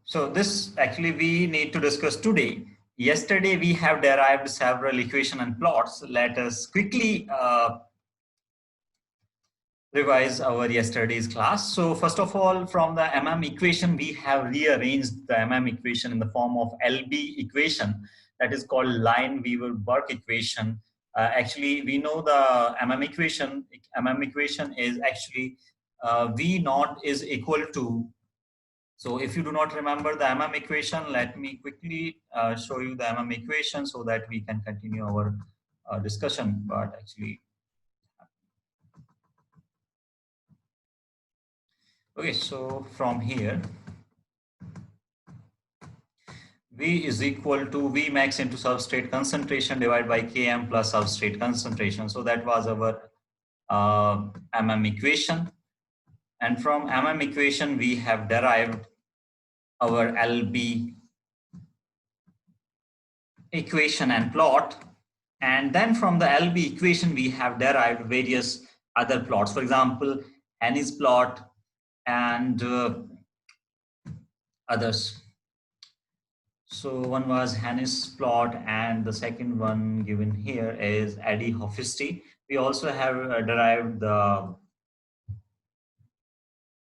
So this actually we need to discuss today. Yesterday we have derived several equation and plots. Let us quickly revise our yesterday's class. So first of all, from the MM equation, we have rearranged the MM equation in the form of LB equation, that is called Line-Weaver-Burke equation. Actually, we know the MM equation. MM equation is actually V naught is equal to. So if you do not remember the MM equation, let me quickly show you the MM equation so that we can continue our discussion. But actually, okay, so from here, V is equal to V max into substrate concentration divided by Km plus substrate concentration. So that was our MM equation. And from MM equation, we have derived our LB equation and plot. And then from the LB equation, we have derived various other plots. For example, Henne's plot and others. So one was Henne's plot, and the second one given here is Addy-Hofstee. We also have derived the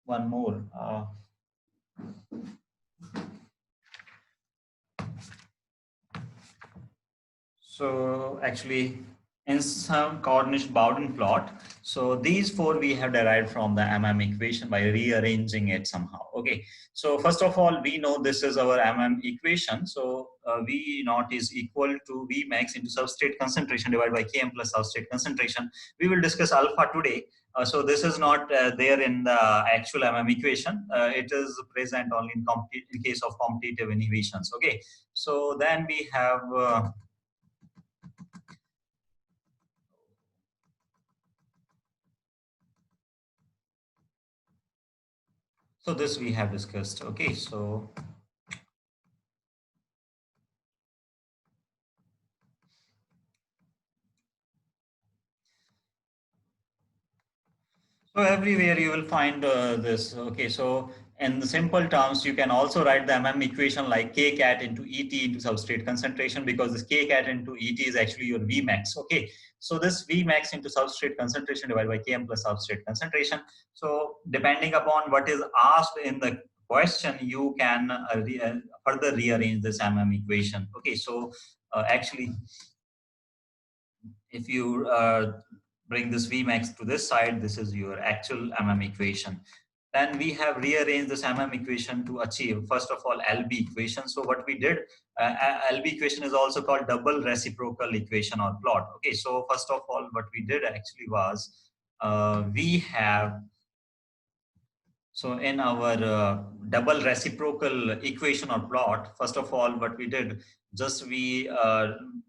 one more. So actually, in some Cornish-Bowden plot, so these four we have derived from the MM equation by rearranging it somehow. Okay, so first of all, we know this is our MM equation. So V naught is equal to V max into substrate concentration divided by Km plus substrate concentration. We will discuss alpha today. So this is not there in the actual MM equation. It is present only in case of competitive innovations. Okay, so then we have so this we have discussed. Okay, so everywhere you will find this. Okay, so in the simple terms, you can also write the MM equation like K cat into ET into substrate concentration, because this K cat into ET is actually your V max. Okay, so this V max into substrate concentration divided by Km plus substrate concentration. So depending upon what is asked in the question, you can further rearrange this MM equation. Okay, so actually, if you bring this Vmax to this side, this is your actual MM equation. Then we have rearranged this MM equation to achieve, first of all, LB equation. So what we did, LB equation is also called double reciprocal equation or plot. Okay, so first of all, what we did actually was, we have, so in our double reciprocal equation or plot, first of all, what we did, just we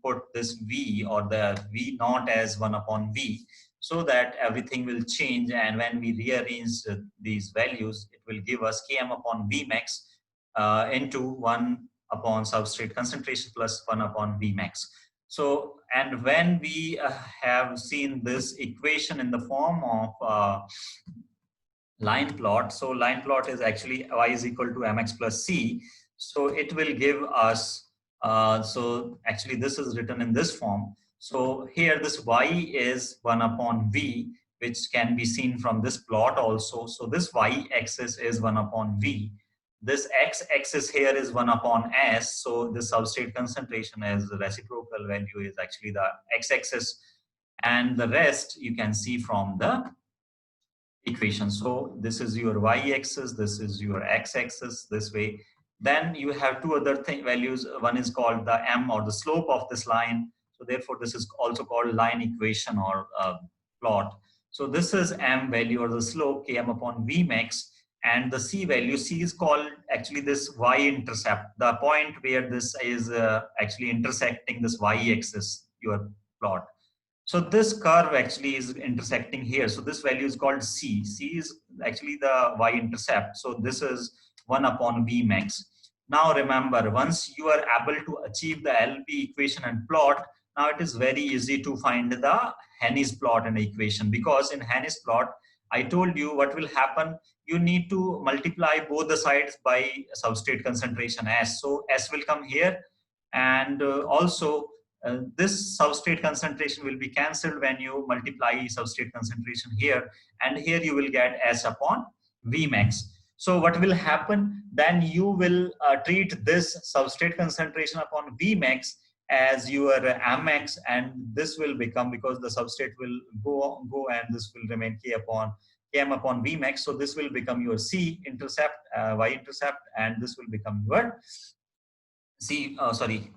put this V or the V naught as 1 upon V, so that everything will change. And when we rearrange these values, it will give us Km upon V max into 1 upon substrate concentration plus 1 upon V max. So, and when we have seen this equation in the form of line plot. So line plot is actually y is equal to mx plus c. So it will give us, so actually this is written in this form. So here this y is 1 upon v, which can be seen from this plot also. So this y axis is 1 upon v. This x axis here is 1 upon s. So the substrate concentration as the reciprocal value is actually the x axis. And the rest you can see from the equation. So this is your y-axis, this is your x-axis, this way. Then you have two other values. One is called the m, or the slope of this line. So therefore, this is also called line equation or plot. So this is m value, or the slope, km upon v max, and the c value. C is called actually this y-intercept, the point where this is actually intersecting this y-axis, your plot. So this curve actually is intersecting here. So this value is called C. C is actually the y-intercept. So this is 1 upon V max. Now remember, once you are able to achieve the LB equation and plot, now it is very easy to find the Henne's plot and equation, because in Henne's plot, I told you what will happen. You need to multiply both the sides by substrate concentration S. So S will come here, and also this substrate concentration will be cancelled when you multiply substrate concentration here, and here you will get S upon Vmax. So what will happen then? You will treat this substrate concentration upon Vmax as your Mx, and this will become, because the substrate will go and this will remain Km upon Vmax. So this will become your C intercept, Y intercept, and this will become your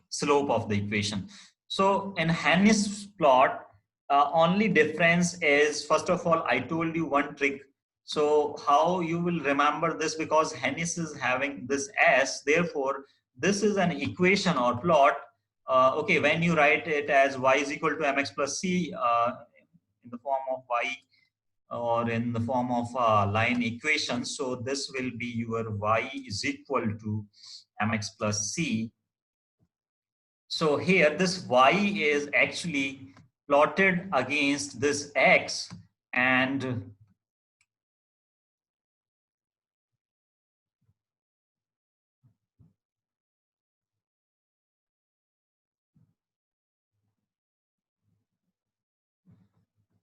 slope of the equation. So in Hannis plot, only difference is, first of all, I told you one trick. So how you will remember this, because Hannis is having this S, therefore this is an equation or plot. Okay, when you write it as y is equal to mx plus c in the form of y, or in the form of line equation, so this will be your y is equal to mx plus c. So here this y is actually plotted against this x, and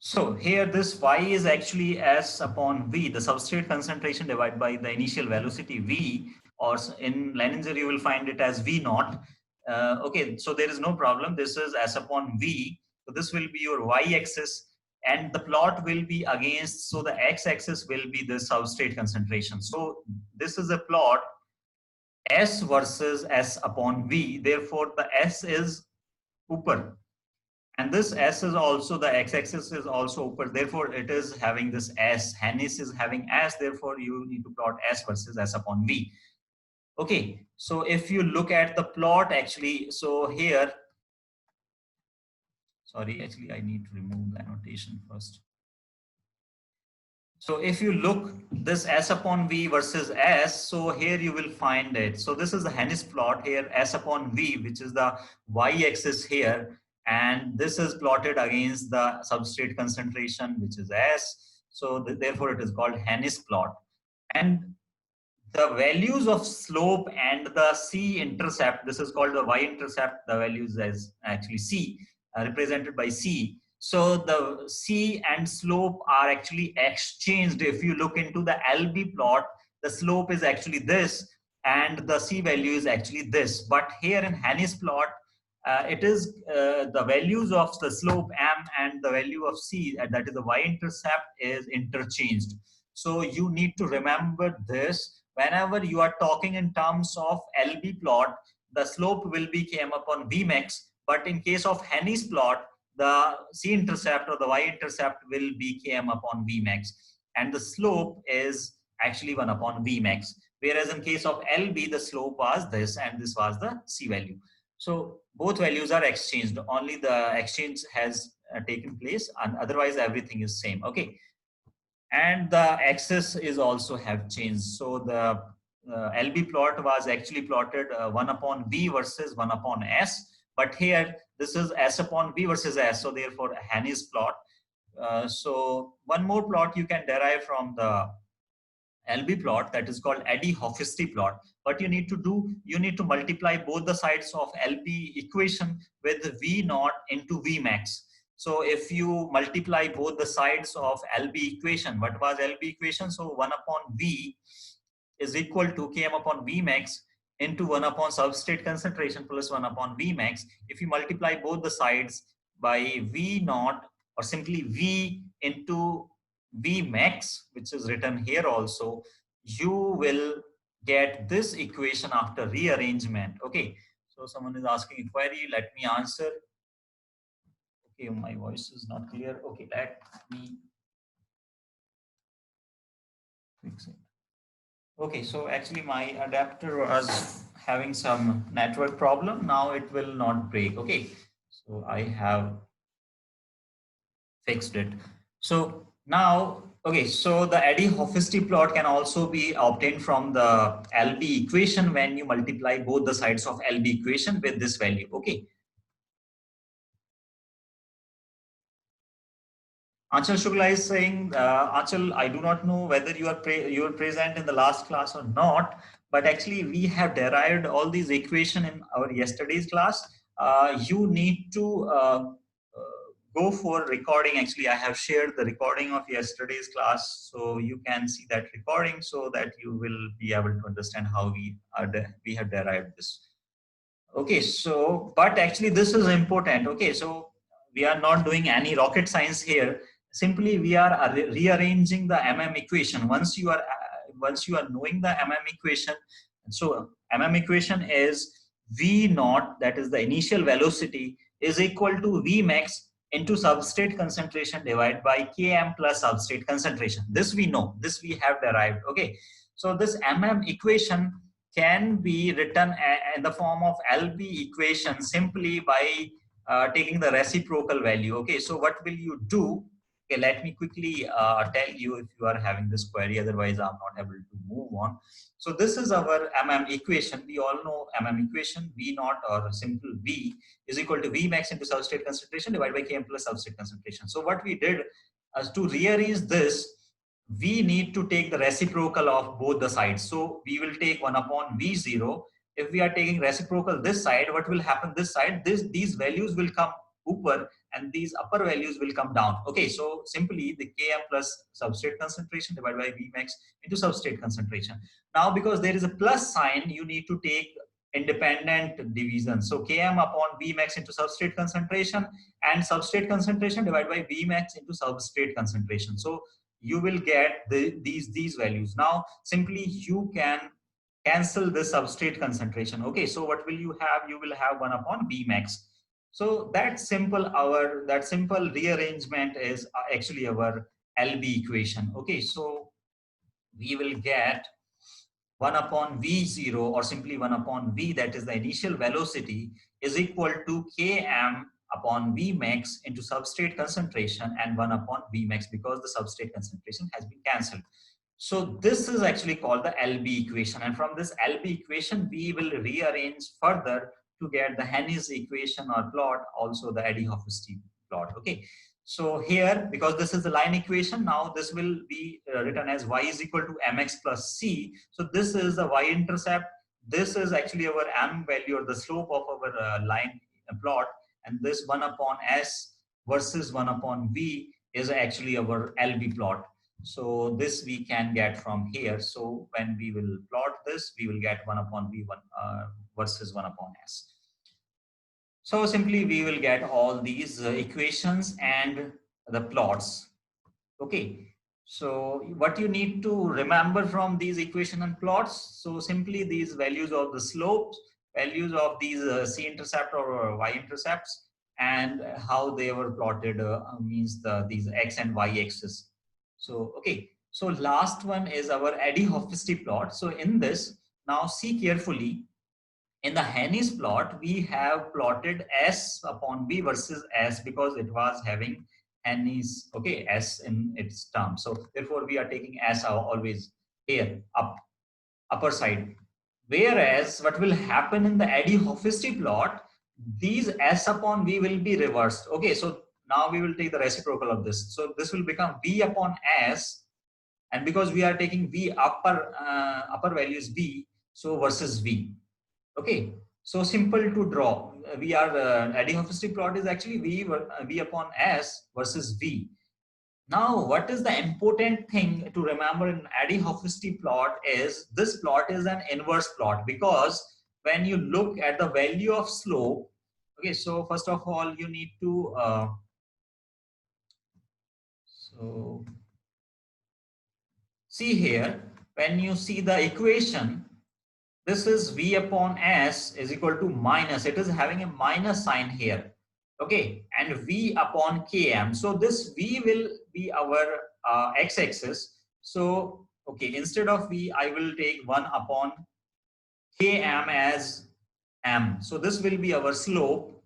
so here this y is actually S upon V, the substrate concentration divided by the initial velocity V, or in Leininger you will find it as V naught. Okay, so there is no problem. This is S upon V. So this will be your y axis, and the plot will be against, so the x axis will be the substrate concentration. So this is a plot S versus S upon V. Therefore the S is upper, and this S is also, the x-axis is also upper, therefore it is having this S. Hannis is having S, therefore you need to plot S versus S upon V. Okay, so if you look at the plot actually, so here, sorry, actually I need to remove the annotation first. So if you look this S upon V versus S, so here you will find it. So this is the Hannis plot here, S upon V, which is the y-axis here, and this is plotted against the substrate concentration, which is S. So therefore it is called Hannis plot. And the values of slope and the C-intercept, this is called the Y-intercept, the values as actually C, represented by C. So the C and slope are actually exchanged. If you look into the LB plot, the slope is actually this, and the C value is actually this. But here in Hannis plot, it is the values of the slope M and the value of C, that is the Y-intercept, is interchanged. So you need to remember this. Whenever you are talking in terms of LB plot, the slope will be Km upon Vmax. But in case of Hannis plot, the C-intercept or the Y-intercept will be Km upon Vmax. And the slope is actually 1 upon Vmax. Whereas in case of LB, the slope was this and this was the C value. So both values are exchanged. Only the exchange has taken place, and otherwise everything is same. Okay. And the axis is also have changed. So the LB plot was actually plotted 1 upon V versus 1 upon S, but here this is S upon V versus S, so therefore Hannis plot. So one more plot you can derive from the LB plot, that is called Addy-Hofstee plot. What you need to do, you need to multiply both the sides of LB equation with V naught into Vmax. So if you multiply both the sides of LB equation, what was LB equation? So 1 upon V is equal to Km upon Vmax into 1 upon substrate concentration plus 1 upon Vmax. If you multiply both the sides by V naught, or simply V into Vmax, which is written here also, you will get this equation after rearrangement. Okay, so someone is asking a query, let me answer. Okay, my voice is not clear. Okay, let me fix it. Okay, so actually my adapter was having some network problem. Now it will not break. Okay, so I have fixed it. So now, okay, so the Addy-Hofstee plot can also be obtained from the LB equation when you multiply both the sides of LB equation with this value. Okay. Anchal Shukla is saying, Anchal, I do not know whether you are present in the last class or not, but actually we have derived all these equation in our yesterday's class. You need to go for recording. Actually, I have shared the recording of yesterday's class, so you can see that recording so that you will be able to understand how we have derived this. Okay, so, but actually this is important. Okay, so we are not doing any rocket science here. Simply we are rearranging the equation. Once you are knowing the equation, so equation is V naught, that is the initial velocity, is equal to V max into substrate concentration divided by Km plus substrate concentration. This we know, this we have derived. Okay, so this equation can be written in the form of LB equation simply by taking the reciprocal value. Okay, so what will you do? Okay, let me quickly tell you if you are having this query, otherwise I'm not able to move on. So this is our equation. We all know equation, V naught or simple V is equal to V max into substrate concentration divided by Km plus substrate concentration. So what we did is to rearrange this, we need to take the reciprocal of both the sides. So we will take 1 upon V0. If we are taking reciprocal this side, what will happen this side? These values will come upper and these upper values will come down. Okay, so simply the Km plus substrate concentration divided by V max into substrate concentration. Now because there is a plus sign, you need to take independent division. So Km upon V max into substrate concentration and substrate concentration divided by V max into substrate concentration. So you will get these values. Now simply you can cancel this substrate concentration. Okay, so what will you have? You will have 1 upon V max. So that simple rearrangement is actually our LB equation. Okay, so we will get 1 upon V0 or simply 1 upon V, that is the initial velocity, is equal to Km upon V max into substrate concentration and 1 upon V max because the substrate concentration has been cancelled. So this is actually called the LB equation, and from this LB equation we will rearrange further to get the Henne's equation or plot, also the Eddie-Hofstee plot. Okay, so here, because this is the line equation, now this will be written as y is equal to mx plus c. So this is the y-intercept. This is actually our m value or the slope of our line plot, and this 1 upon s versus 1 upon v is actually our LB plot. So this we can get from here. So when we will plot this, we will get 1 upon v1 versus 1 upon s. So simply we will get all these equations and the plots. Okay, so what you need to remember from these equation and plots, so simply these values of the slopes, values of these c-intercept or y-intercepts, and how they were plotted, means these x and y axis. So okay, so last one is our Eddie-Hofstee plot. So in this, now see carefully, in the Henne's plot, we have plotted S upon B versus S because it was having Henne's, okay, S in its term. So therefore we are taking S always here, upper side. Whereas what will happen in the Eddie-Hofstee plot, these S upon V will be reversed. Okay, so now we will take the reciprocal of this. So this will become V upon S, and because we are taking V upper value is V, so versus V. Okay, so simple to draw. We are Eddie-Hofstee plot is actually V upon S versus V. Now, what is the important thing to remember in Eddie-Hofstee plot is this plot is an inverse plot, because when you look at the value of slope, okay, so first of all you need to so see here, when you see the equation, this is V upon S is equal to minus, it is having a minus sign here. Okay, and V upon Km. So this V will be our x-axis. So, okay, instead of V, I will take 1 upon Km as M. So this will be our slope.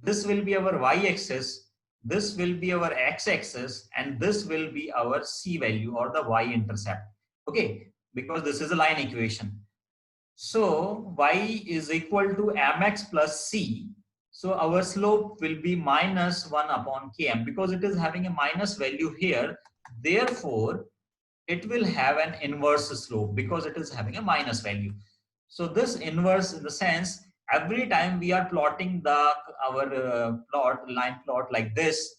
This will be our y-axis. This will be our x-axis, and this will be our C value or the y-intercept. Okay, because this is a line equation. So y is equal to mx plus c. So our slope will be minus 1 upon km because it is having a minus value here. Therefore, it will have an inverse slope because it is having a minus value. So this inverse in the sense every time we are plotting our line plot like this,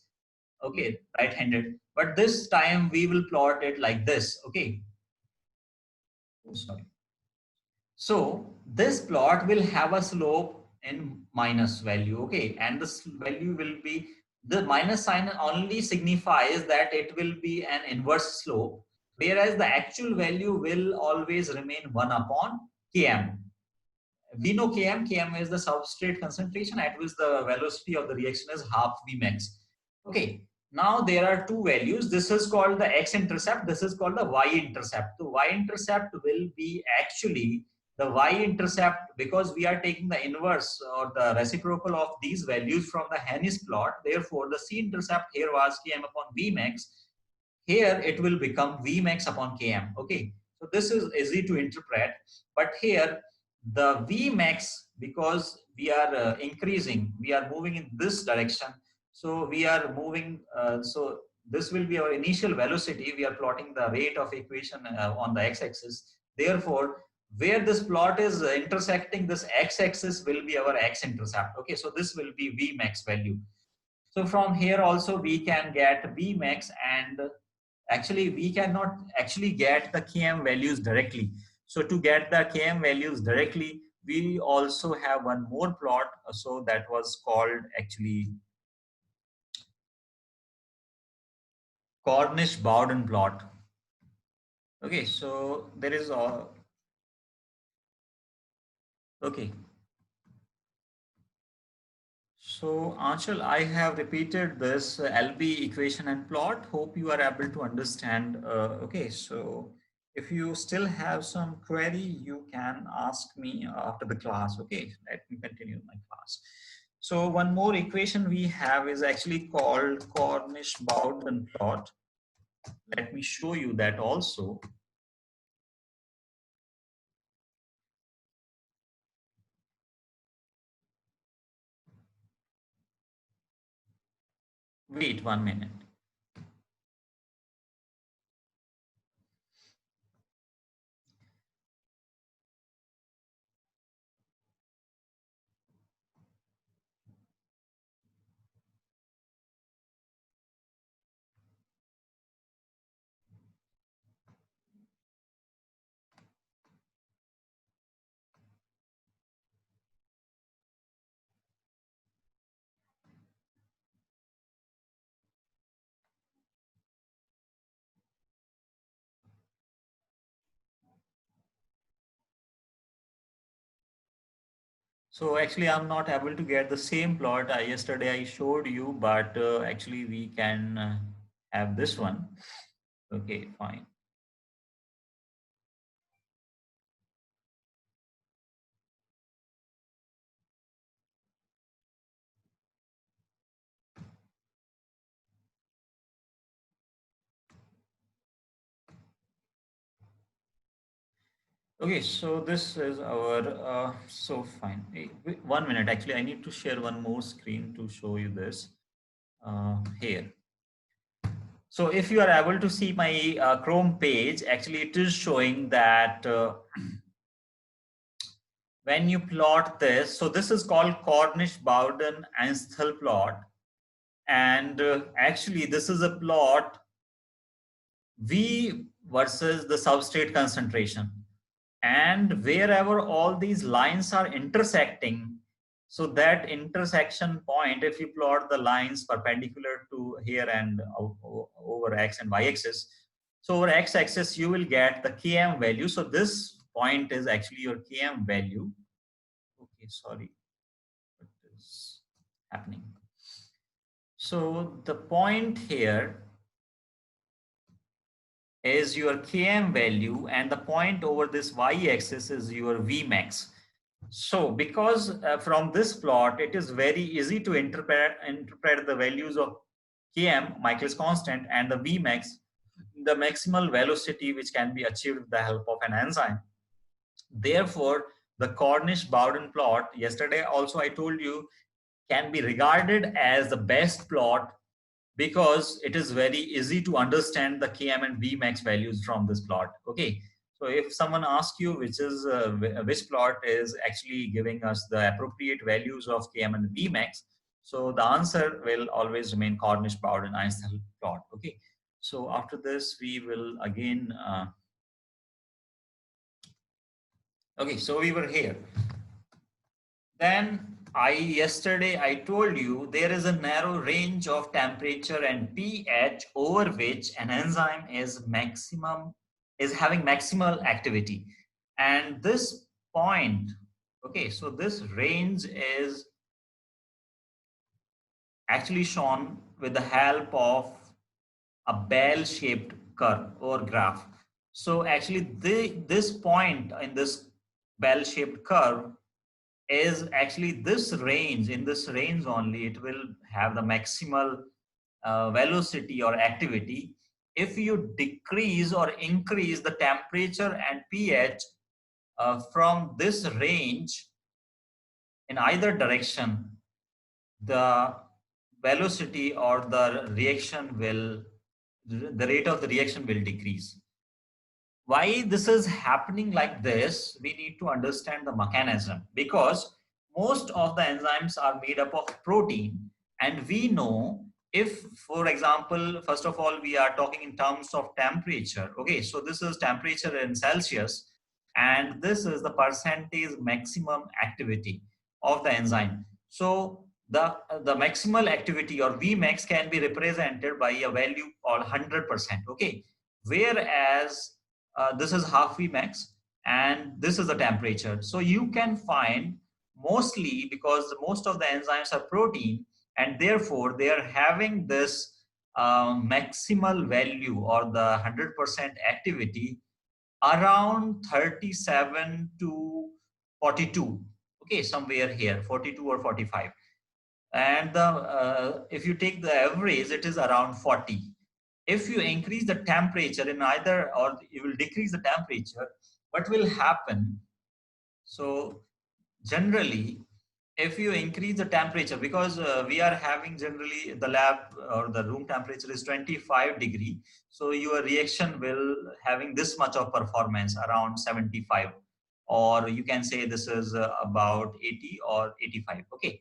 okay, right-handed, but this time we will plot it like this, okay. Oh, sorry. So this plot will have a slope in minus value, okay, and this value will be, the minus sign only signifies that it will be an inverse slope, whereas the actual value will always remain 1 upon km. We know km is the substrate concentration at which the velocity of the reaction is half Vmax. Okay, now there are two values. This is called the x-intercept. This is called the y-intercept. So y-intercept will be actually the y-intercept because we are taking the inverse or the reciprocal of these values from the Henne's plot. Therefore, the c-intercept here was km upon Vmax. Here it will become Vmax upon km. Okay, so this is easy to interpret. But here the Vmax, because we are increasing, we are moving in this direction. So we are moving, so this will be our initial velocity. We are plotting the rate of equation on the x-axis. Therefore, where this plot is intersecting this x-axis will be our x-intercept. Okay, so this will be Vmax value. So from here also we can get Vmax, and actually we cannot actually get the km values directly. So to get the km values directly, we also have one more plot. So that was called actually Cornish-Bowden plot. Okay, so there is a, okay. So Anshul, I have repeated this LB equation and plot. Hope you are able to understand. Okay, so if you still have some query, you can ask me after the class. Okay, let me continue my class. So one more equation we have is actually called Cornish-Bowden plot. Let me show you that also. Wait 1 minute. So actually, I'm not able to get the same plot yesterday I showed you, but actually we can have this one. Okay, fine. Okay, so this is our, so fine. Hey, wait, 1 minute, actually, I need to share one more screen to show you this here. So if you are able to see my Chrome page, actually it is showing that when you plot this, so this is called Cornish-Bowden-Ansel plot. And actually this is a plot V versus the substrate concentration. And wherever all these lines are intersecting, so that intersection point, if you plot the lines perpendicular to here and over x and y axis, so over x axis you will get the km value. So this point is actually your km value. Okay, sorry, what is happening? So the point here is your km value, and the point over this y-axis is your Vmax. So because from this plot, it is very easy to interpret the values of km, Michaelis constant, and the Vmax, the maximal velocity which can be achieved with the help of an enzyme. Therefore, the Cornish-Bowden plot, yesterday also I told you, can be regarded as the best plot because it is very easy to understand the Km and Vmax values from this plot. Okay, so if someone asks you which plot is actually giving us the appropriate values of Km and Vmax, so the answer will always remain Cornish-Bowden-Einstein plot. Okay, so after this we will again. Okay, so we were here. Then yesterday I told you there is a narrow range of temperature and pH over which an enzyme is having maximal activity. And this point, okay, so this range is actually shown with the help of a bell-shaped curve or graph. So actually this point in this bell-shaped curve is actually this range. In this range only it will have the maximal velocity or activity. If you decrease or increase the temperature and pH from this range in either direction, the velocity or the rate of the reaction will decrease. Why this is happening like this, we need to understand the mechanism, because most of the enzymes are made up of protein, and we know, if for example, first of all we are talking in terms of temperature. Okay, so this is temperature in Celsius, and this is the percentage maximum activity of the enzyme. So the maximal activity or Vmax can be represented by a value called 100%. Okay, whereas this is half Vmax and this is the temperature. So you can find, mostly because most of the enzymes are protein, and therefore they are having this maximal value or the 100% activity around 37 to 42. Okay, somewhere here 42 or 45. And if you take the average, it is around 40. If you increase the temperature in either, or you will decrease the temperature, what will happen? So generally, if you increase the temperature, because we are having generally the lab or the room temperature is 25 degree, so your reaction will having this much of performance around 75, or you can say this is about 80 or 85. Okay,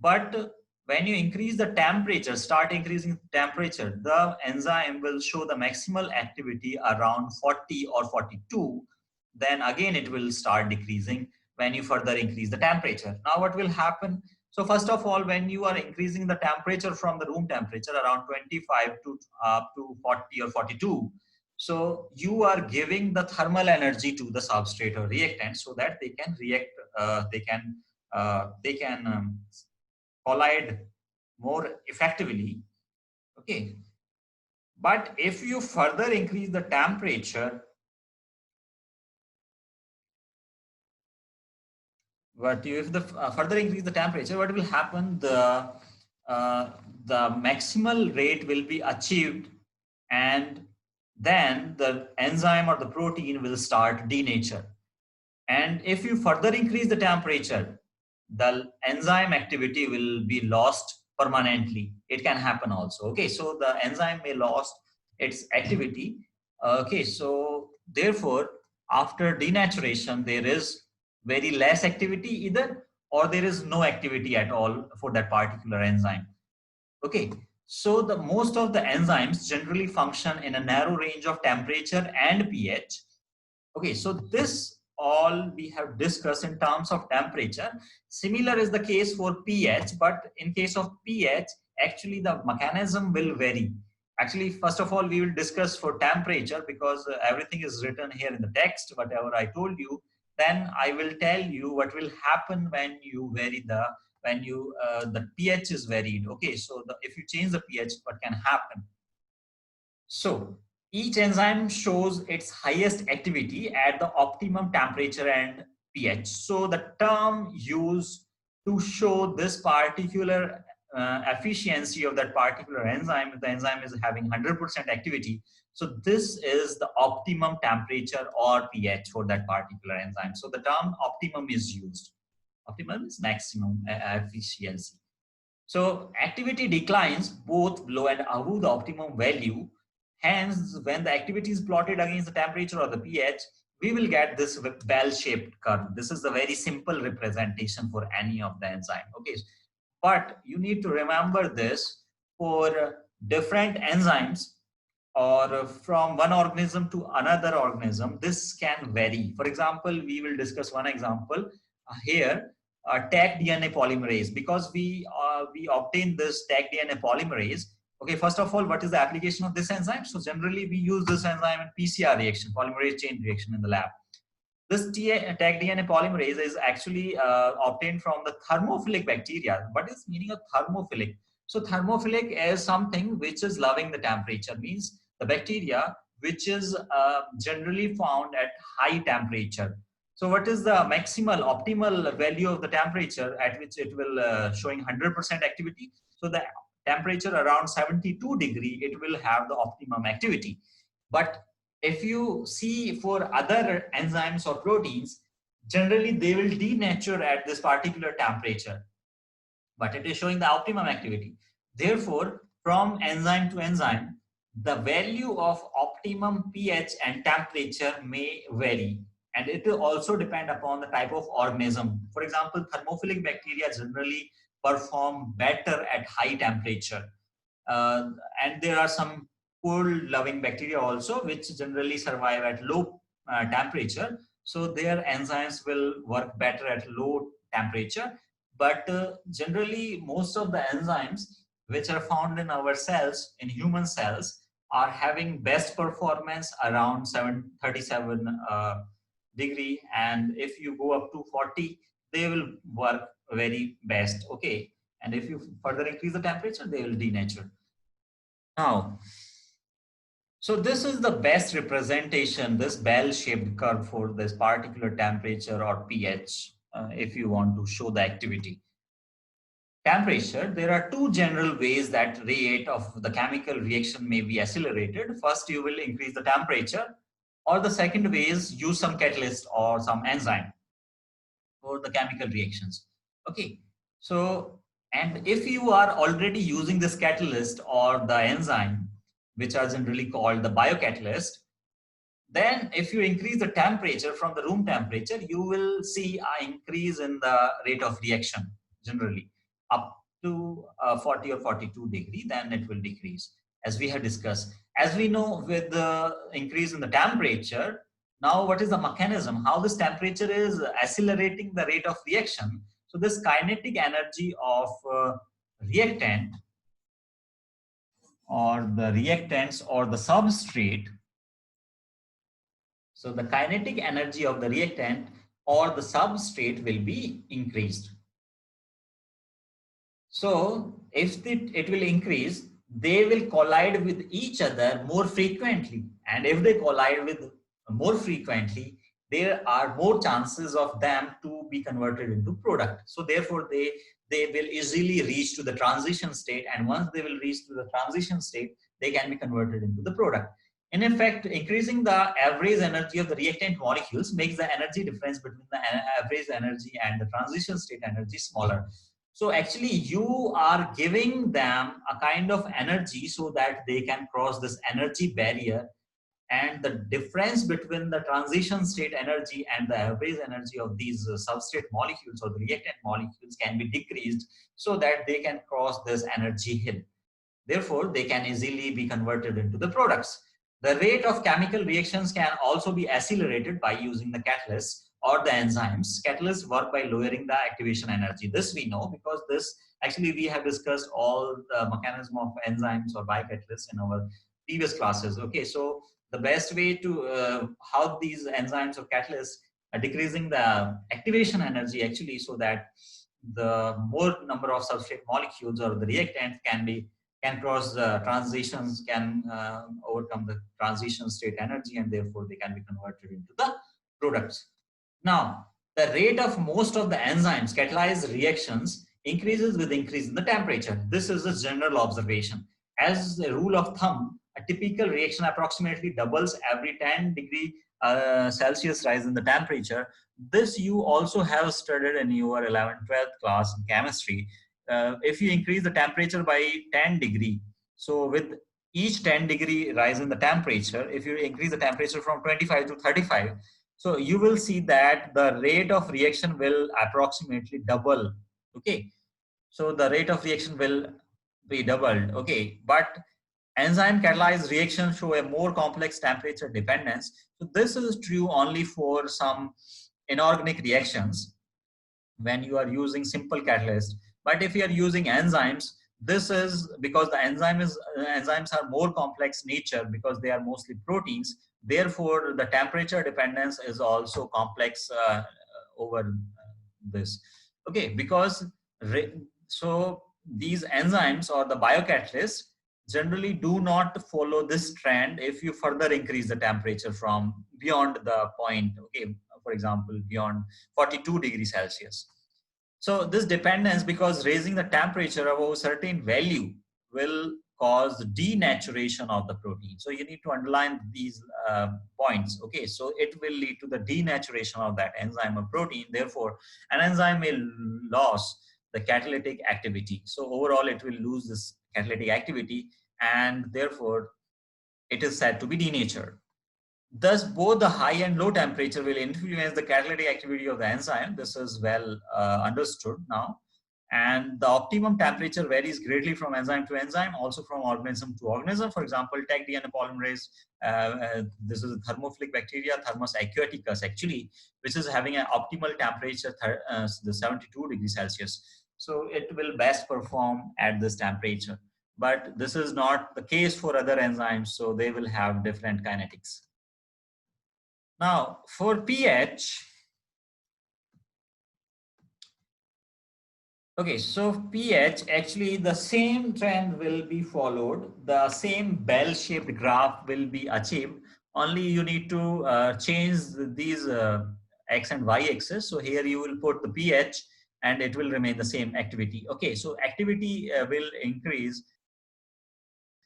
but when you increase the temperature, start increasing temperature, the enzyme will show the maximal activity around 40 or 42. Then again, it will start decreasing when you further increase the temperature. Now, what will happen? So first of all, when you are increasing the temperature from the room temperature around 25 to up to 40 or 42, so you are giving the thermal energy to the substrate or reactant so that they can react, they can collide more effectively. Okay, but if you further increase the temperature, further increase the temperature, what will happen? The maximal rate will be achieved, and then the enzyme or the protein will start denature. And if you further increase the temperature, the enzyme activity will be lost permanently. It can happen also. Okay, so the enzyme may lost its activity. Okay, so therefore, after denaturation, there is very less activity either, or there is no activity at all for that particular enzyme. Okay, so the most of the enzymes generally function in a narrow range of temperature and pH. Okay, so this all we have discussed in terms of temperature. Similar is the case for pH, but in case of pH, actually the mechanism will vary. Actually, first of all, we will discuss for temperature, because everything is written here in the text, whatever I told you. Then I will tell you what will happen when you vary the pH is varied. Okay, so if you change the pH, what can happen? So each enzyme shows its highest activity at the optimum temperature and pH. So the term used to show this particular efficiency of that particular enzyme, if the enzyme is having 100% activity, so this is the optimum temperature or pH for that particular enzyme. So the term optimum is used. Optimum is maximum efficiency. So activity declines both below and above the optimum value. Hence, when the activity is plotted against the temperature or the pH, we will get this bell-shaped curve. This is a very simple representation for any of the enzyme. Okay, but you need to remember this for different enzymes or from one organism to another organism. This can vary. For example, we will discuss one example here. Taq DNA polymerase, because we obtain this Taq DNA polymerase. Okay, first of all, what is the application of this enzyme? So generally we use this enzyme in PCR reaction, polymerase chain reaction in the lab. This Taq DNA polymerase is actually obtained from the thermophilic bacteria. What is meaning of thermophilic? So thermophilic is something which is loving the temperature, means the bacteria which is generally found at high temperature. So what is the maximal optimal value of the temperature at which it will showing 100% activity? So the temperature around 72 degree, it will have the optimum activity. But if you see for other enzymes or proteins, generally they will denature at this particular temperature, but it is showing the optimum activity. Therefore, from enzyme to enzyme, the value of optimum pH and temperature may vary, and it will also depend upon the type of organism. For example, thermophilic bacteria generally perform better at high temperature, uh, and there are some cold loving bacteria also which generally survive at low temperature, so their enzymes will work better at low temperature. But generally most of the enzymes which are found in our cells, in human cells, are having best performance around 737 degree, and if you go up to 40 they will work very best. Okay, and if you further increase the temperature they will denature. Now, so this is the best representation, this bell-shaped curve for this particular temperature or pH, if you want to show the activity. Temperature, there are two general ways that rate of the chemical reaction may be accelerated. First, you will increase the temperature, or the second way is use some catalyst or some enzyme for the chemical reactions. Okay, so, and if you are already using this catalyst or the enzyme, which are generally called the biocatalyst, then if you increase the temperature from the room temperature, you will see an increase in the rate of reaction generally up to 40 or 42 degree, then it will decrease as we have discussed. As we know, with the increase in the temperature, now what is the mechanism, how this temperature is accelerating the rate of reaction? So this kinetic energy of reactant or the reactants or the substrate. So the kinetic energy of the reactant or the substrate will be increased. So if it will increase, they will collide with each other more frequently. And if they collide with more frequently, there are more chances of them to be converted into product. So therefore they will easily reach to the transition state. And once they will reach to the transition state, they can be converted into the product. In effect, increasing the average energy of the reactant molecules makes the energy difference between the average energy and the transition state energy smaller. So actually you are giving them a kind of energy so that they can cross this energy barrier, and the difference between the transition state energy and the average energy of these substrate molecules or the reactant molecules can be decreased so that they can cross this energy hill. Therefore, they can easily be converted into the products. The rate of chemical reactions can also be accelerated by using the catalysts or the enzymes. Catalysts work by lowering the activation energy. This we know because this actually we have discussed all the mechanism of enzymes or biocatalysts in our previous classes. Okay, so the best way to how these enzymes or catalysts are decreasing the activation energy actually, so that the more number of substrate molecules or the reactants can cross the transitions, can overcome the transition state energy, and therefore they can be converted into the products. Now, the rate of most of the enzymes catalyze reactions increases with increase in the temperature. This is a general observation. As a rule of thumb, a typical reaction approximately doubles every 10 degree Celsius rise in the temperature. This you also have studied in your 11th, 12th class in chemistry. if you increase the temperature by 10 degree, so with each 10 degree rise in the temperature, if you increase the temperature from 25 to 35, so you will see that the rate of reaction will approximately double. Okay, so the rate of reaction will be doubled. Okay, but enzyme catalyzed reactions show a more complex temperature dependence. So this is true only for some inorganic reactions when you are using simple catalyst. But if you are using enzymes, this is because the enzymes are more complex nature because they are mostly proteins. Therefore, the temperature dependence is also complex over this. Okay, because so these enzymes or the biocatalysts generally do not follow this trend if you further increase the temperature from beyond the point. Okay, for example, beyond 42 degrees Celsius. So this dependence, because raising the temperature above a certain value will cause denaturation of the protein. So you need to underline these points. Okay, so it will lead to the denaturation of that enzyme or protein. Therefore, an enzyme may lose the catalytic activity. So overall, it will lose this catalytic activity, and therefore, it is said to be denatured. Thus, both the high and low temperature will influence the catalytic activity of the enzyme. This is well understood now. And the optimum temperature varies greatly from enzyme to enzyme, also from organism to organism. For example, Taq DNA polymerase, this is a thermophilic bacteria, Thermus aquaticus, actually, which is having an optimal temperature, the 72 degrees Celsius. So it will best perform at this temperature. But this is not the case for other enzymes, so they will have different kinetics. Now, for pH, okay, so pH, actually the same trend will be followed. The same bell-shaped graph will be achieved. Only you need to change these X and Y axis. So here you will put the pH and it will remain the same activity. Okay, so activity will increase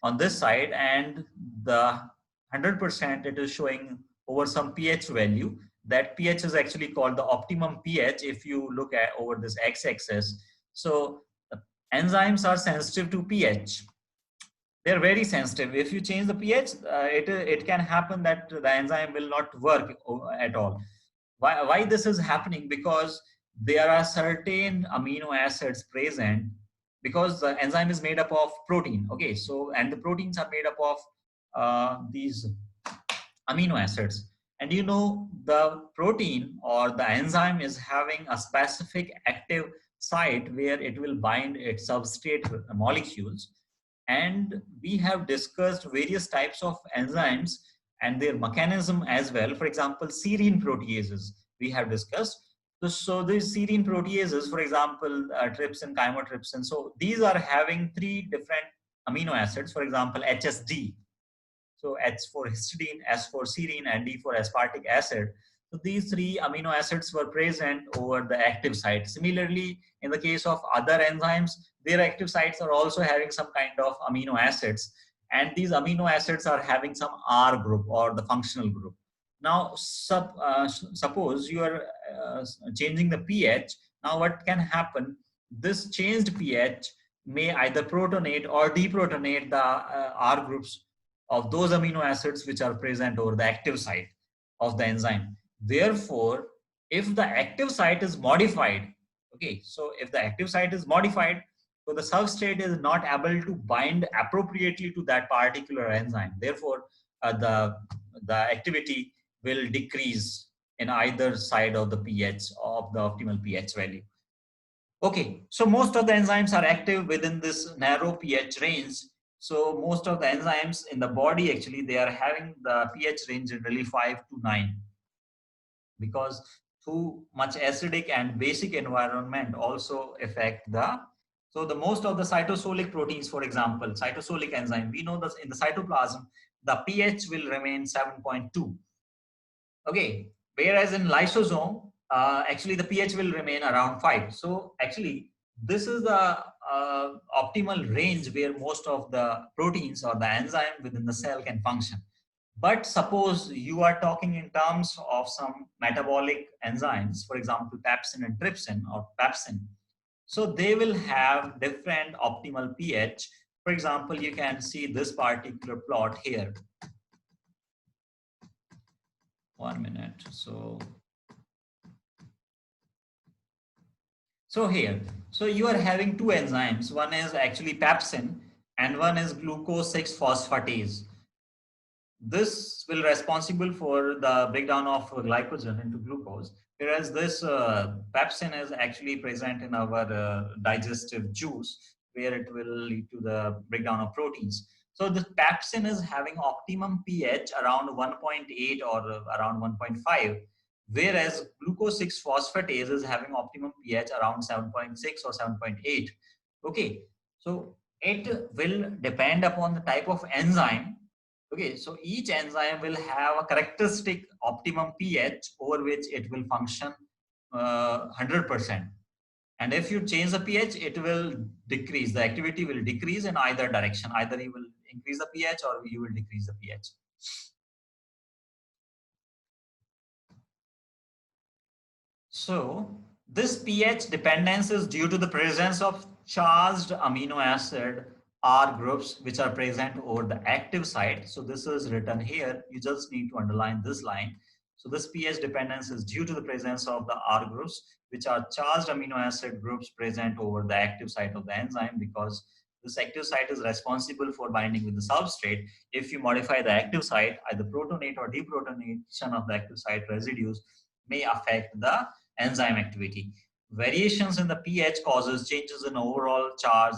on this side, and the 100% it is showing over some pH value. That pH is actually called the optimum pH if you look at over this x-axis. So enzymes are sensitive to pH. They're very sensitive. If you change the pH, it can happen that the enzyme will not work at all. Why this is happening? Because there are certain amino acids present, because the enzyme is made up of protein. Okay, so and the proteins are made up of these amino acids. And you know, the protein or the enzyme is having a specific active site where it will bind its substrate molecules. And we have discussed various types of enzymes and their mechanism as well. For example, serine proteases we have discussed. So these serine proteases, for example, trypsin, chymotrypsin. So these are having three different amino acids. For example, HSD. So H for histidine, S for serine, and D for aspartic acid. So these three amino acids were present over the active site. Similarly, in the case of other enzymes, their active sites are also having some kind of amino acids. And these amino acids are having some R group or the functional group. Now, suppose you are changing the pH. Now, what can happen? This changed pH may either protonate or deprotonate the R groups of those amino acids which are present over the active site of the enzyme. Therefore, if the active site is modified, okay, so if the active site is modified, so the substrate is not able to bind appropriately to that particular enzyme. Therefore, the activity will decrease in either side of the pH of the optimal pH value. Okay, so most of the enzymes are active within this narrow pH range. So most of the enzymes in the body, actually, they are having the pH range generally 5 to 9, because too much acidic and basic environment also affect the, so the most of the cytosolic proteins, for example, cytosolic enzyme, we know that in the cytoplasm, the pH will remain 7.2. Okay, whereas in lysosome, actually the pH will remain around 5. So actually, this is the optimal range where most of the proteins or the enzyme within the cell can function. But suppose you are talking in terms of some metabolic enzymes, for example, pepsin and trypsin or pepsin. So they will have different optimal pH. For example, you can see this particular plot here. 1 minute. So here, so you are having two enzymes. One is actually pepsin and one is glucose 6-phosphatase. This will responsible for the breakdown of glycogen into glucose, whereas this pepsin is actually present in our digestive juice, where it will lead to the breakdown of proteins. So the pepsin is having optimum pH around 1.8 or around 1.5, whereas glucose 6-phosphatase is having optimum pH around 7.6 or 7.8. Okay, so it will depend upon the type of enzyme. Okay, so each enzyme will have a characteristic optimum pH over which it will function 100%. And if you change the pH, it will decrease. The activity will decrease in either direction. Either you will increase the pH or you will decrease the pH. So this pH dependence is due to the presence of charged amino acid R groups which are present over the active site. So this is written here. You just need to underline this line. So this pH dependence is due to the presence of the R groups, which are charged amino acid groups present over the active site of the enzyme, because this active site is responsible for binding with the substrate. If you modify the active site, either protonate or deprotonation of the active site residues may affect the enzyme activity. Variations in the pH causes changes in overall charge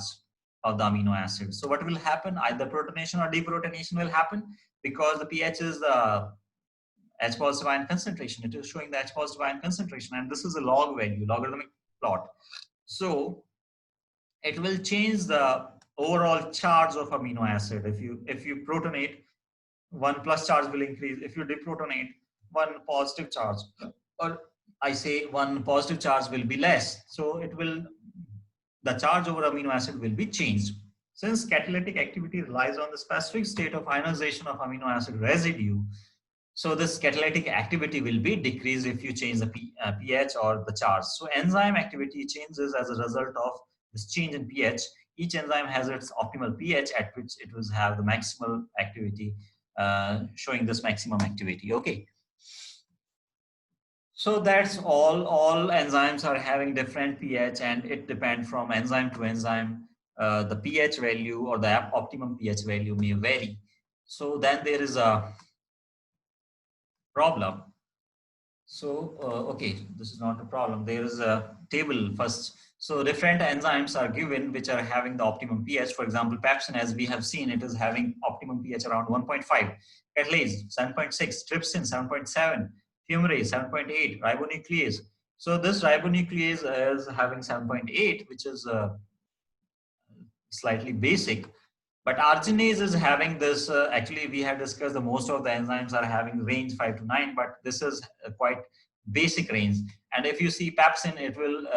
of the amino acid. So what will happen? Either protonation or deprotonation will happen, because the pH is the H positive ion concentration. It is showing the H positive ion concentration, and this is a log value, logarithmic plot. So it will change the overall charge of amino acid. If you protonate, one plus charge will increase. If you deprotonate, one positive charge, or I say one positive charge will be less. So it will, the charge over amino acid will be changed. Since catalytic activity relies on the specific state of ionization of amino acid residue, so this catalytic activity will be decreased if you change the pH or the charge. So enzyme activity changes as a result of this change in pH. Each enzyme has its optimal pH at which it will have the maximal activity, showing this maximum activity. Okay. So that's all enzymes are having different pH, and it depends from enzyme to enzyme. The pH value or the optimum pH value may vary. So then there is a problem. So, okay, this is not a problem. There is a table first. So different enzymes are given which are having the optimum pH. For example, pepsin, as we have seen, it is having optimum pH around 1.5. Catalase 7.6, trypsin 7.7, fumarate 7.8, ribonuclease. So this ribonuclease is having 7.8, which is slightly basic. But arginase is having this, actually we have discussed the most of the enzymes are having range 5 to 9, but this is quite basic range. And if you see pepsin, it will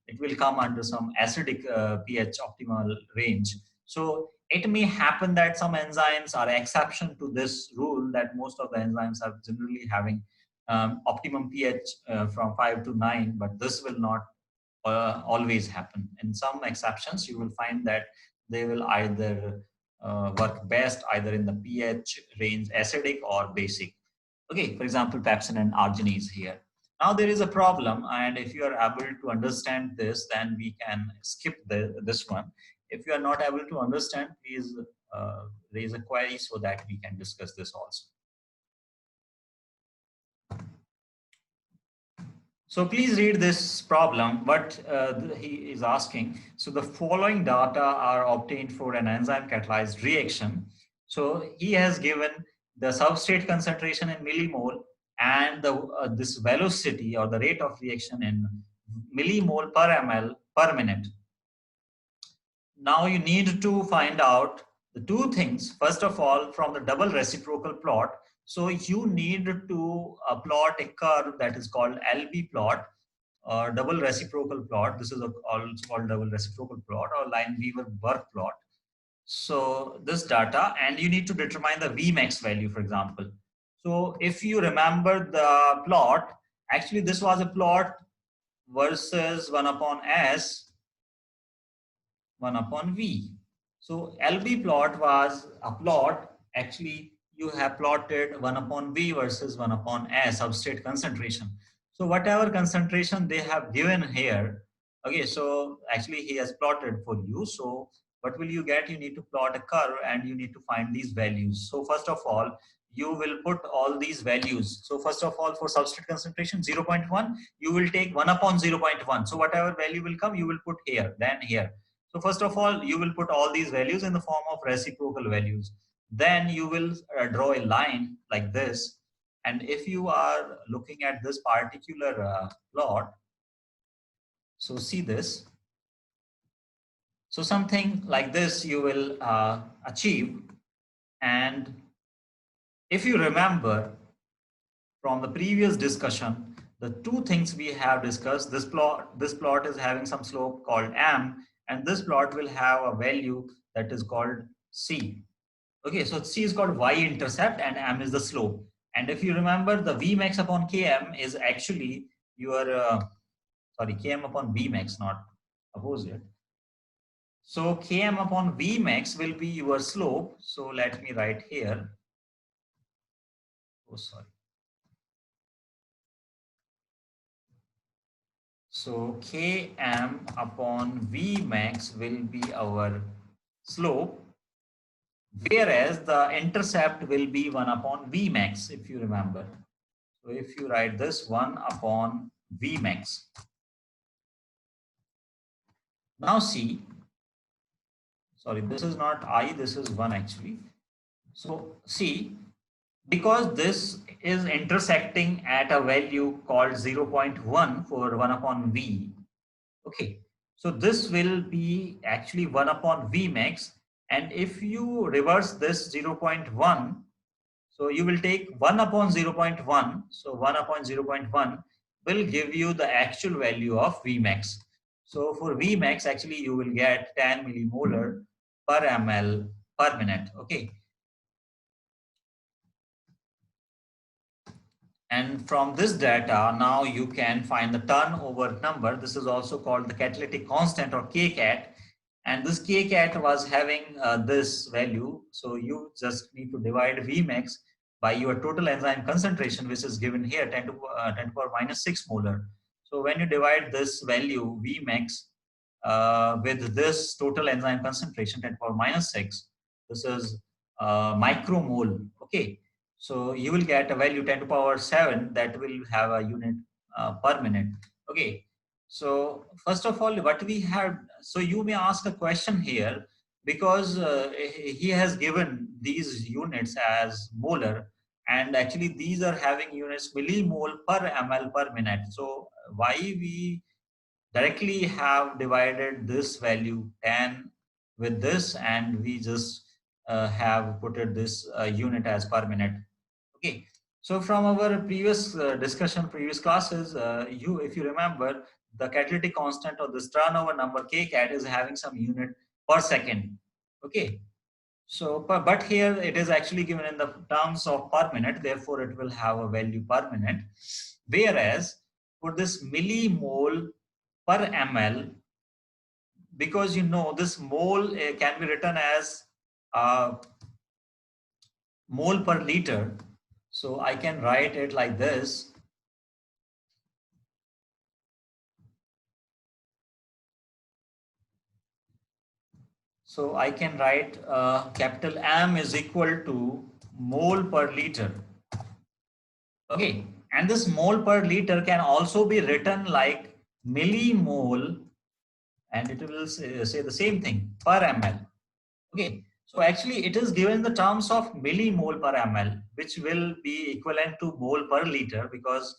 it will come under some acidic pH optimal range. So it may happen that some enzymes are exception to this rule, that most of the enzymes are generally having optimum pH from 5 to 9, but this will not always happen. In some exceptions, you will find that they will either work best either in the pH range acidic or basic. Okay, for example, pepsin and arginase here. Now there is a problem, and if you are able to understand this, then we can skip this one. If you are not able to understand, please raise a query so that we can discuss this also. So please read this problem, what he is asking. So the following data are obtained for an enzyme catalyzed reaction. So he has given the substrate concentration in millimole and this velocity or the rate of reaction in millimole per ml per minute. Now you need to find out the two things. First of all, from the double reciprocal plot, so you need to plot a curve that is called LB plot or double reciprocal plot. This is also called double reciprocal plot or Lineweaver-Burk plot. So this data, and you need to determine the Vmax value, for example. So if you remember the plot, actually this was a plot versus 1 upon S, 1 upon V. So LB plot was a plot, actually you have plotted 1 upon V versus 1 upon S, substrate concentration. So whatever concentration they have given here, okay, so actually he has plotted for you. So what will you get? You need to plot a curve and you need to find these values. So first of all, you will put all these values. So first of all, for substrate concentration 0.1, you will take 1 upon 0.1. So whatever value will come, you will put here, then here. So first of all, you will put all these values in the form of reciprocal values. Then you will draw a line like this. And if you are looking at this particular plot, so see this. So something like this you will achieve. And if you remember from the previous discussion, the two things we have discussed, this plot is having some slope called m, and this plot will have a value that is called c. Okay, so C is called y-intercept and m is the slope. And if you remember, the Vmax upon Km is actually your, sorry, Km upon Vmax, not opposite. So Km upon Vmax will be your slope. So let me write here. Oh, sorry. So Km upon Vmax will be our slope, whereas the intercept will be 1 upon Vmax, if you remember. So if you write this 1 upon Vmax. Now see, sorry, this is not I, this is 1 actually. So see, because this is intersecting at a value called 0.1 for 1 upon V. Okay, so this will be actually 1 upon Vmax. And if you reverse this 0.1, so you will take 1 upon 0.1. So 1 upon 0.1 will give you the actual value of Vmax. So for Vmax, actually you will get 10 millimolar per ml per minute. Okay. And from this data, now you can find the turnover number. This is also called the catalytic constant or Kcat. And this Kcat was having this value. So you just need to divide Vmax by your total enzyme concentration, which is given here 10 to power minus 6 molar. So when you divide this value Vmax with this total enzyme concentration 10 to power minus 6, this is micromole. Okay. So you will get a value 10 to power 7 that will have a unit per minute. Okay. So first of all, what we have, so you may ask a question here because he has given these units as molar, and actually these are having units millimole per ml per minute. So why we directly have divided this value 10 with this, and we just have put it this unit as per minute. Okay, so from our previous discussion, previous classes, if you remember, the catalytic constant of this turnover number Kcat is having some unit per second. Okay, so but here it is actually given in the terms of per minute, therefore it will have a value per minute. Whereas for this millimole per ml, because you know this mole can be written as uh, mole per liter. So I can write it like this. So I can write capital M is equal to mole per liter. Okay, and this mole per liter can also be written like millimole, and it will say the same thing per ml. Okay, so actually it is given in the terms of millimole per ml, which will be equivalent to mole per liter, because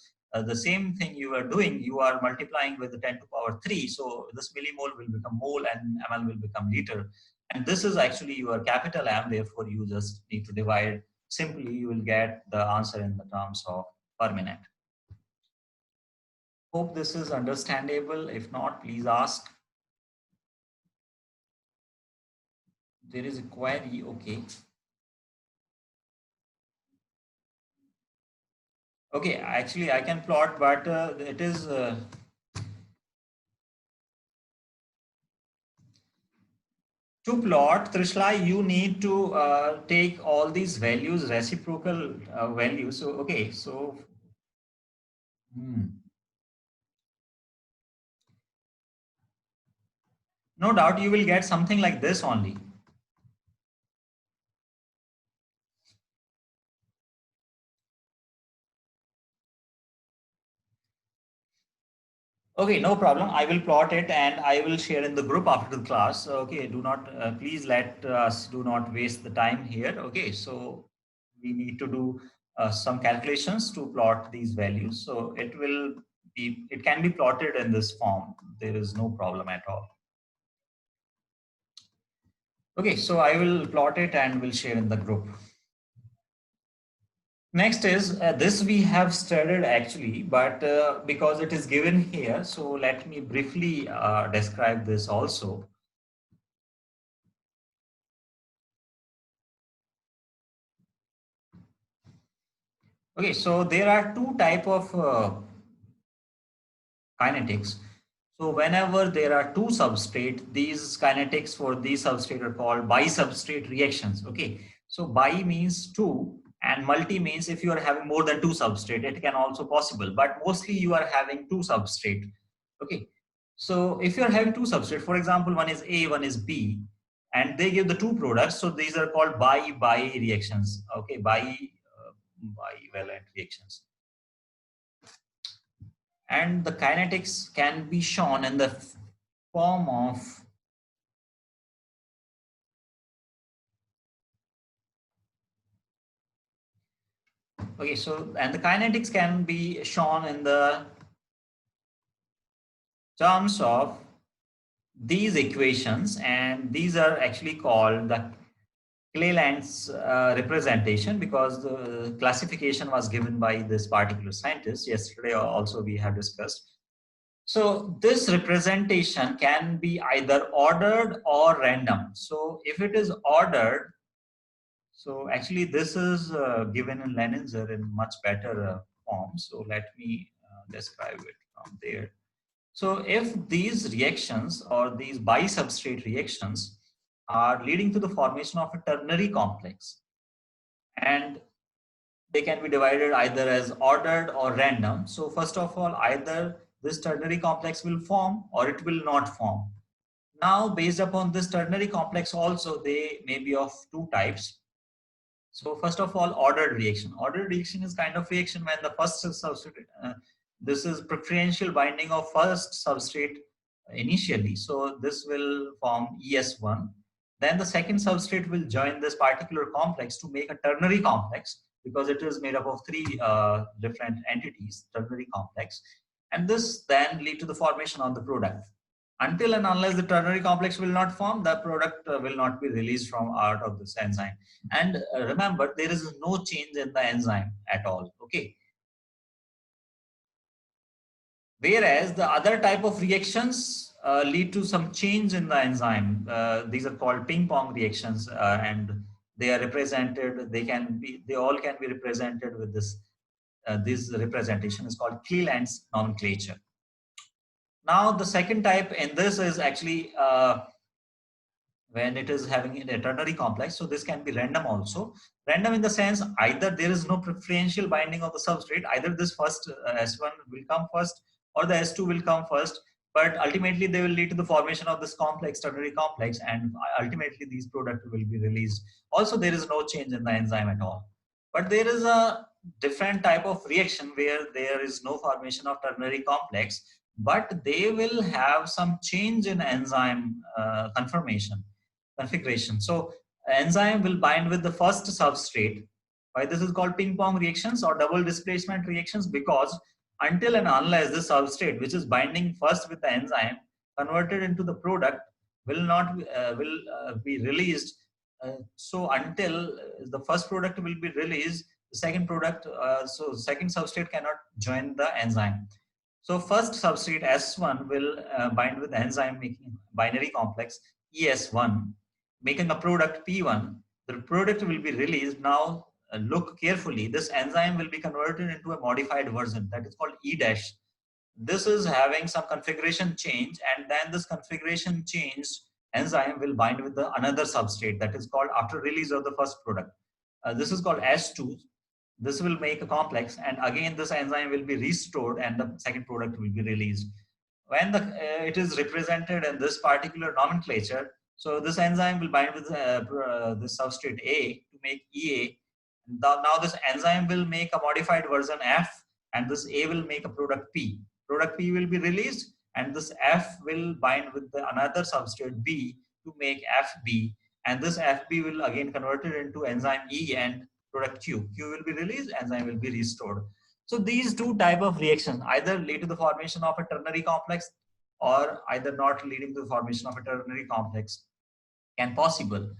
the same thing you are doing, you are multiplying with the 10 to power 3. So this millimole will become mole and ml will become liter. And this is actually your capital M, therefore you just need to divide. Simply you will get the answer in the terms of per minute. Hope this is understandable. If not, please ask. There is a query, okay. Okay, actually I can plot, but it is To plot, Trishla, you need to take all these values, reciprocal values. So, okay, so no doubt you will get something like this only. Okay, no problem. I will plot it and I will share in the group after the class. Okay, do not, please let us do not waste the time here. Okay, so we need to do some calculations to plot these values. So it can be plotted in this form. There is no problem at all. Okay, so I will plot it and will share in the group. Next is this we have studied actually, but because it is given here, so let me briefly describe this also. Okay, so there are two type of kinetics. So whenever there are two substrate, these kinetics for these substrate are called bi-substrate reactions. Okay, so bi means two and multi means if you are having more than two substrate, it can also possible, but mostly you are having two substrate. Okay, so if you are having two substrate, for example, one is A, one is B, and they give the two products, so these are called bi reactions. Okay, bivalent reactions. And the kinetics can be shown in the form of okay, so and the kinetics can be shown in the terms of these equations, and these are actually called the Cleland's representation, because the classification was given by this particular scientist. Yesterday also we have discussed. So this representation can be either ordered or random. So if it is ordered, so actually this is given in Leninzer in much better form. So let me describe it from there. So if these reactions or these bi-substrate reactions are leading to the formation of a ternary complex, and they can be divided either as ordered or random. So first of all, either this ternary complex will form or it will not form. Now, based upon this ternary complex also, they may be of two types. So first of all, ordered reaction. Ordered reaction is kind of reaction when the first substrate, this is preferential binding of first substrate initially. So this will form ES1. Then the second substrate will join this particular complex to make a ternary complex, because it is made up of three different entities, ternary complex. And this then lead to the formation of the product. Until and unless the ternary complex will not form, the product will not be released from out of this enzyme. And remember, there is no change in the enzyme at all. Okay. Whereas the other type of reactions lead to some change in the enzyme. These are called ping pong reactions, and they are represented. They all can be represented with this. This representation is called Cleland's nomenclature. Now, the second type in this is actually when it is having a ternary complex. So this can be random also. Random in the sense either there is no preferential binding of the substrate, either this first S1 will come first or the S2 will come first, but ultimately they will lead to the formation of this complex, ternary complex, and ultimately these products will be released. Also, there is no change in the enzyme at all. But there is a different type of reaction where there is no formation of ternary complex, but they will have some change in enzyme configuration. So enzyme will bind with the first substrate. Why this is called ping pong reactions or double displacement reactions? Because until and unless the substrate which is binding first with the enzyme converted into the product will not be released. So until the first product will be released, the second product, so second substrate cannot join the enzyme. So first substrate S1 will bind with enzyme making binary complex ES1, making a product P1. The product will be released. Now look carefully, this enzyme will be converted into a modified version that is called E dash. This is having some configuration change, and then this configuration change enzyme will bind with the another substrate that is called after release of the first product. This is called S2. This will make a complex, and again this enzyme will be restored and the second product will be released. When it is represented in this particular nomenclature, so this enzyme will bind with this substrate A to make EA. Now this enzyme will make a modified version F, and this A will make a product P. Product P will be released, and this F will bind with another substrate B to make FB, and this FB will again convert it into enzyme E and product Q. Q will be released, enzyme will be restored. So these two type of reactions either lead to the formation of a ternary complex or either not leading to the formation of a ternary complex can possible.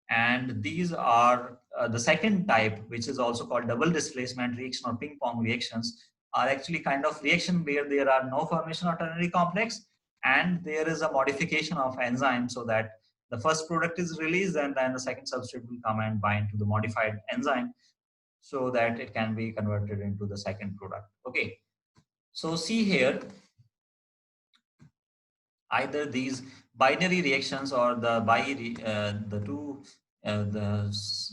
And these are the second type, which is also called double displacement reaction or ping pong reactions, are actually kind of reaction where there are no formation of ternary complex and there is a modification of enzyme so that the first product is released and then the second substrate will come and bind to the modified enzyme so that it can be converted into the second product. Okay, so see here, either these binary reactions or the two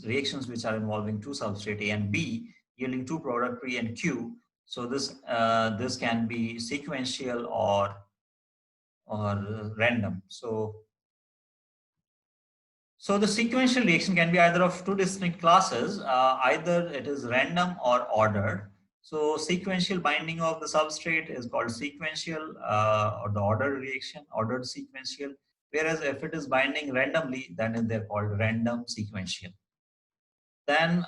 reactions which are involving two substrate A and B yielding two product P and Q. So this can be sequential or random. So the sequential reaction can be either of two distinct classes, either it is random or ordered. So sequential binding of the substrate is called sequential or the ordered reaction, ordered sequential. Whereas if it is binding randomly, then they're called random sequential. Then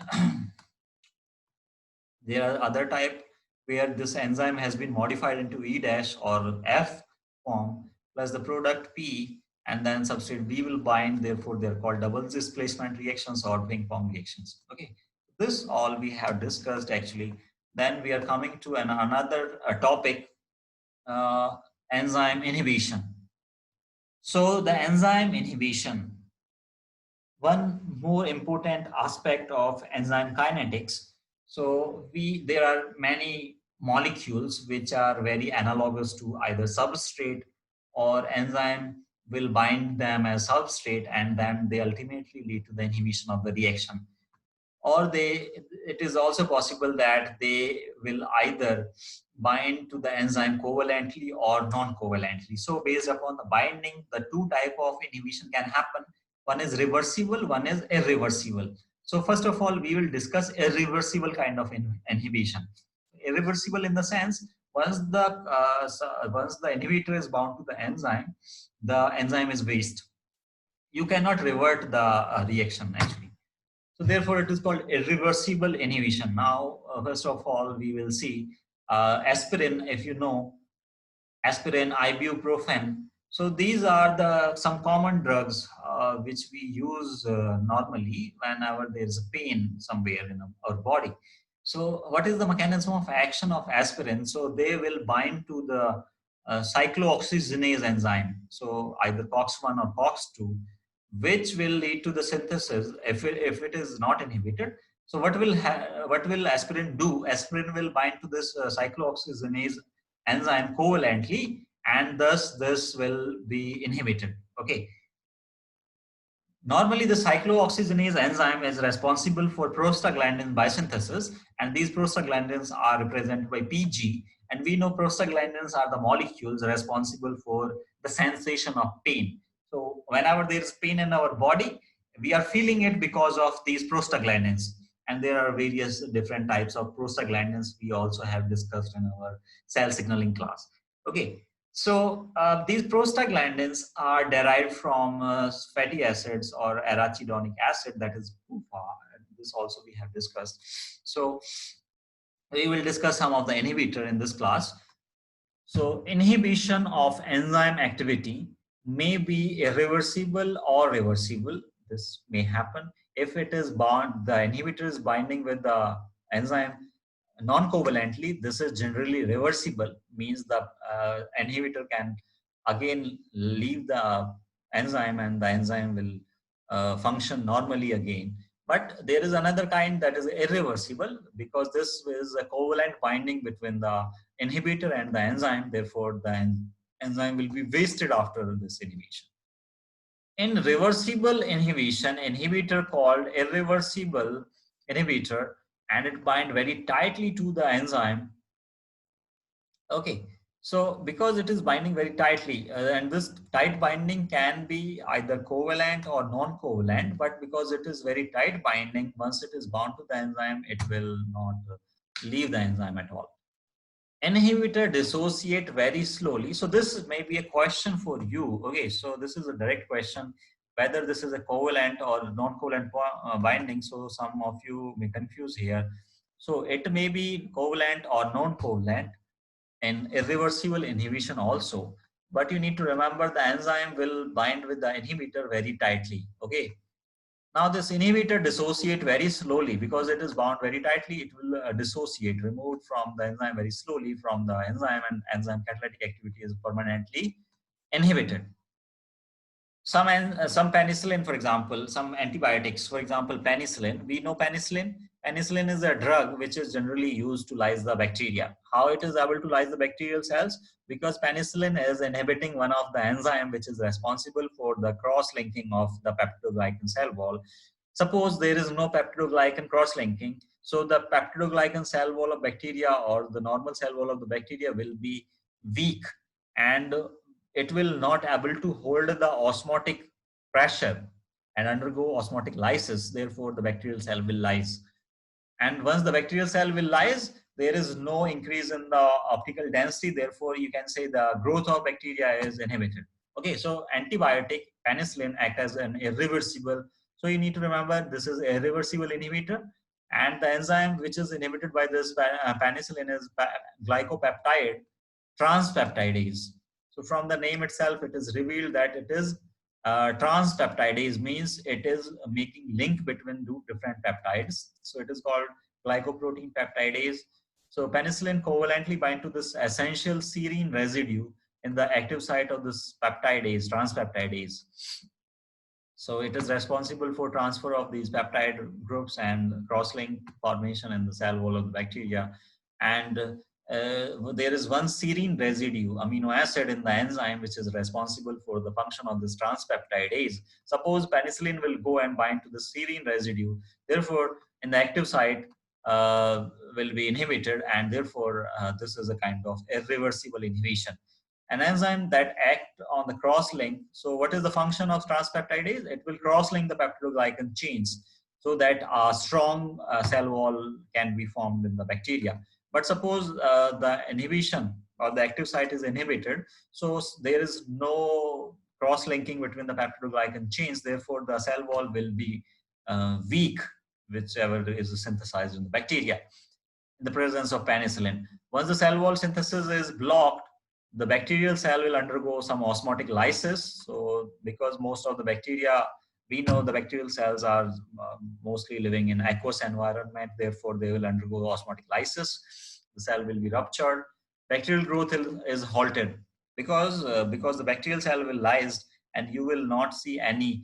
there are other type where this enzyme has been modified into E dash or F form plus the product P and then substrate B will bind. Therefore, they're called double displacement reactions or ping pong reactions. Okay, this all we have discussed actually. Then we are coming to another topic, enzyme inhibition. So the enzyme inhibition, one more important aspect of enzyme kinetics. So there are many molecules which are very analogous to either substrate or enzyme will bind them as substrate and then they ultimately lead to the inhibition of the reaction. Or it is also possible that they will either bind to the enzyme covalently or non-covalently. So based upon the binding, the two type of inhibition can happen. One is reversible, one is irreversible. So first of all, we will discuss irreversible kind of inhibition. Irreversible in the sense, once the inhibitor is bound to the enzyme is waste. You cannot revert the reaction actually. So therefore, it is called irreversible inhibition. Now, first of all, we will see aspirin. If you know aspirin, ibuprofen. So these are some common drugs which we use normally whenever there is a pain somewhere in our body. So what is the mechanism of action of aspirin? So they will bind to the cyclooxygenase enzyme. So either COX-1 or COX-2, which will lead to the synthesis if it is not inhibited. So what will aspirin do? Aspirin will bind to this cyclooxygenase enzyme covalently, and thus this will be inhibited. Okay. Normally, the cyclooxygenase enzyme is responsible for prostaglandin biosynthesis, and these prostaglandins are represented by PG. And we know prostaglandins are the molecules responsible for the sensation of pain. So, whenever there is pain in our body, we are feeling it because of these prostaglandins. And there are various different types of prostaglandins we also have discussed in our cell signaling class. Okay. So these prostaglandins are derived from fatty acids or arachidonic acid, that is PUFA. This also we have discussed. So we will discuss some of the inhibitor in this class. So inhibition of enzyme activity may be irreversible or reversible. This may happen if it is bound, the inhibitor is binding with the enzyme non-covalently. This is generally reversible, means the inhibitor can again leave the enzyme and the enzyme will function normally again. But there is another kind that is irreversible because this is a covalent binding between the inhibitor and the enzyme. Therefore, the enzyme will be wasted after this inhibition. In reversible inhibition, inhibitor called irreversible inhibitor, and it bind very tightly to the enzyme. Okay, so because it is binding very tightly, and this tight binding can be either covalent or non-covalent, but because it is very tight binding, once it is bound to the enzyme, it will not leave the enzyme at all. Inhibitor dissociate very slowly. So this may be a question for you. Okay, so this is a direct question, whether this is a covalent or non-covalent binding. So some of you may confuse here. So it may be covalent or non-covalent and irreversible inhibition also. But you need to remember the enzyme will bind with the inhibitor very tightly. Okay. Now this inhibitor dissociate very slowly because it is bound very tightly. It will dissociate, remove from the enzyme very slowly from the enzyme, and enzyme catalytic activity is permanently inhibited. Some penicillin, for example, some antibiotics, for example, penicillin. We know penicillin. Penicillin is a drug which is generally used to lyse the bacteria. How it is able to lyse the bacterial cells? Because penicillin is inhibiting one of the enzyme which is responsible for the cross-linking of the peptidoglycan cell wall. Suppose there is no peptidoglycan cross-linking, so the peptidoglycan cell wall of bacteria or the normal cell wall of the bacteria will be weak, and it will not able to hold the osmotic pressure and undergo osmotic lysis. Therefore, the bacterial cell will lyse. And once the bacterial cell will lyse, there is no increase in the optical density. Therefore, you can say the growth of bacteria is inhibited. Okay, so antibiotic penicillin act as an irreversible. So you need to remember this is a irreversible inhibitor, and the enzyme which is inhibited by this penicillin is glycopeptide transpeptidase. So from the name itself, it is revealed that it is transpeptidase, means it is making link between two different peptides. So it is called glycoprotein peptidase. So penicillin covalently bind to this essential serine residue in the active site of this peptidase, transpeptidase. So it is responsible for transfer of these peptide groups and cross-link formation in the cell wall of the bacteria. And there is one serine residue, amino acid in the enzyme, which is responsible for the function of this transpeptidase. Suppose penicillin will go and bind to the serine residue. Therefore, in the active site, will be inhibited, and therefore this is a kind of irreversible inhibition. An enzyme that act on the cross-link. So what is the function of transpeptidase? It will cross-link the peptidoglycan chains so that a strong cell wall can be formed in the bacteria. But suppose the inhibition or the active site is inhibited, so there is no cross-linking between the peptidoglycan chains. Therefore, the cell wall will be weak, whichever is synthesized in the bacteria in the presence of penicillin. Once the cell wall synthesis is blocked, the bacterial cell will undergo some osmotic lysis. So because most of the bacteria, we know the bacterial cells are mostly living in aqueous environment, therefore they will undergo osmotic lysis. The cell will be ruptured. Bacterial growth is halted because the bacterial cell will lyse, and you will not see any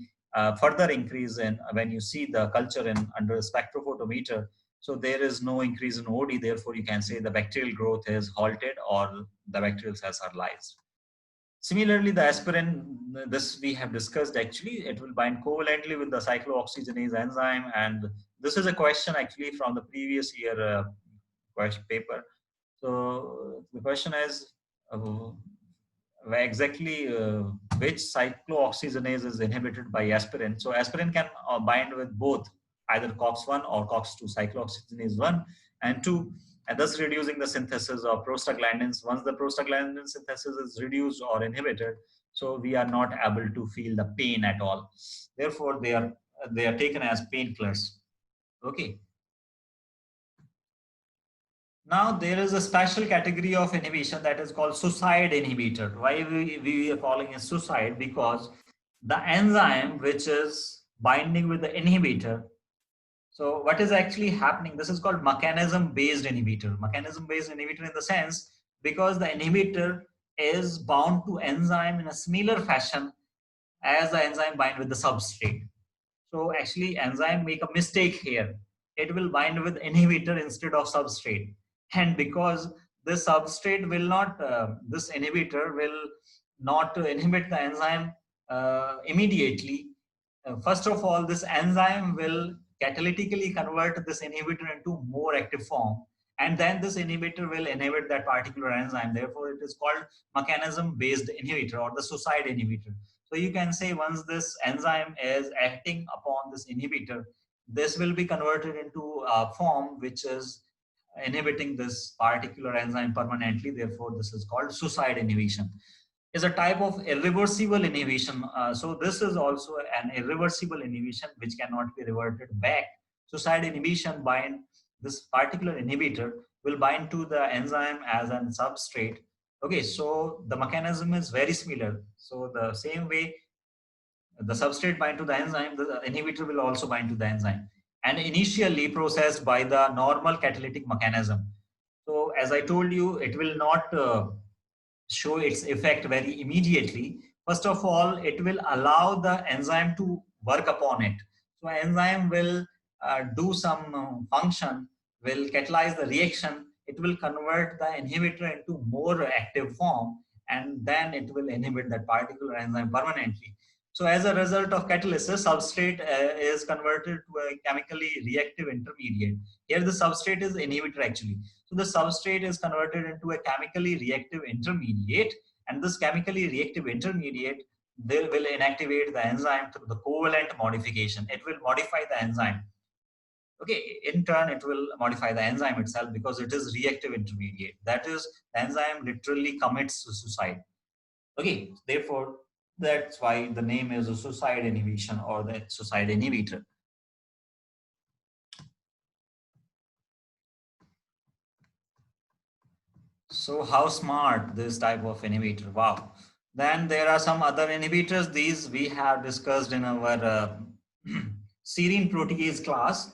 further increase in when you see the culture in under a spectrophotometer. So there is no increase in OD, therefore you can say the bacterial growth is halted or the bacterial cells are lysed. Similarly, the aspirin, this we have discussed actually, it will bind covalently with the cyclooxygenase enzyme. And this is a question actually from the previous year question paper. So the question is, exactly which cyclooxygenase is inhibited by aspirin. So aspirin can bind with both either COX-1 or COX-2, cyclooxygenase 1 and 2, and thus reducing the synthesis of prostaglandins. Once the prostaglandin synthesis is reduced or inhibited, so we are not able to feel the pain at all. Therefore, they are taken as painkillers. Okay. Now there is a special category of inhibition that is called suicide inhibitor. Why we are calling it suicide? Because the enzyme which is binding with the inhibitor. So what is actually happening? This is called mechanism-based inhibitor. Mechanism-based inhibitor in the sense because the inhibitor is bound to enzyme in a similar fashion as the enzyme bind with the substrate. So actually enzyme make a mistake here. It will bind with inhibitor instead of substrate. And because this substrate will not, this inhibitor will not inhibit the enzyme immediately. First of all, this enzyme will catalytically convert this inhibitor into more active form, and then this inhibitor will inhibit that particular enzyme. Therefore, it is called mechanism-based inhibitor or the suicide inhibitor. So you can say once this enzyme is acting upon this inhibitor, this will be converted into a form which is inhibiting this particular enzyme permanently. Therefore, this is called suicide inhibition. Is a type of irreversible inhibition. So this is also an irreversible inhibition which cannot be reverted back. Suicide inhibition bind this particular inhibitor will bind to the enzyme as an substrate. Okay, so the mechanism is very similar. So the same way the substrate bind to the enzyme, the inhibitor will also bind to the enzyme, and initially processed by the normal catalytic mechanism. So as I told you, it will not show its effect very immediately. First of all, it will allow the enzyme to work upon it. So enzyme will do some function, will catalyze the reaction. It will convert the inhibitor into more active form, and then it will inhibit that particular enzyme permanently. So as a result of catalysis, substrate is converted to a chemically reactive intermediate. Here the substrate is inhibitor actually. So the substrate is converted into a chemically reactive intermediate, and this chemically reactive intermediate, they will inactivate the enzyme through the covalent modification. It will modify the enzyme. Okay, in turn, it will modify the enzyme itself because it is reactive intermediate. That is, the enzyme literally commits suicide. Okay, therefore, that's why the name is a suicide inhibition or the suicide inhibitor. So how smart this type of inhibitor, wow. Then there are some other inhibitors. These we have discussed in our serine protease class.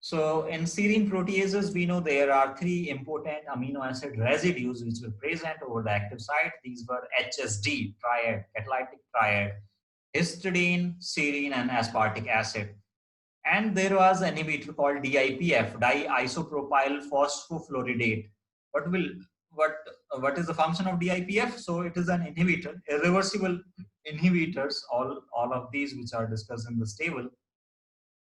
So in serine proteases, we know there are three important amino acid residues which were present over the active site. These were HSD, triad, catalytic triad, histidine, serine, and aspartic acid. And there was an inhibitor called DIPF, diisopropyl phosphofluoridate. What will what what is the function of DIPF? So it is an inhibitor, irreversible inhibitors. All of these which are discussed in this table,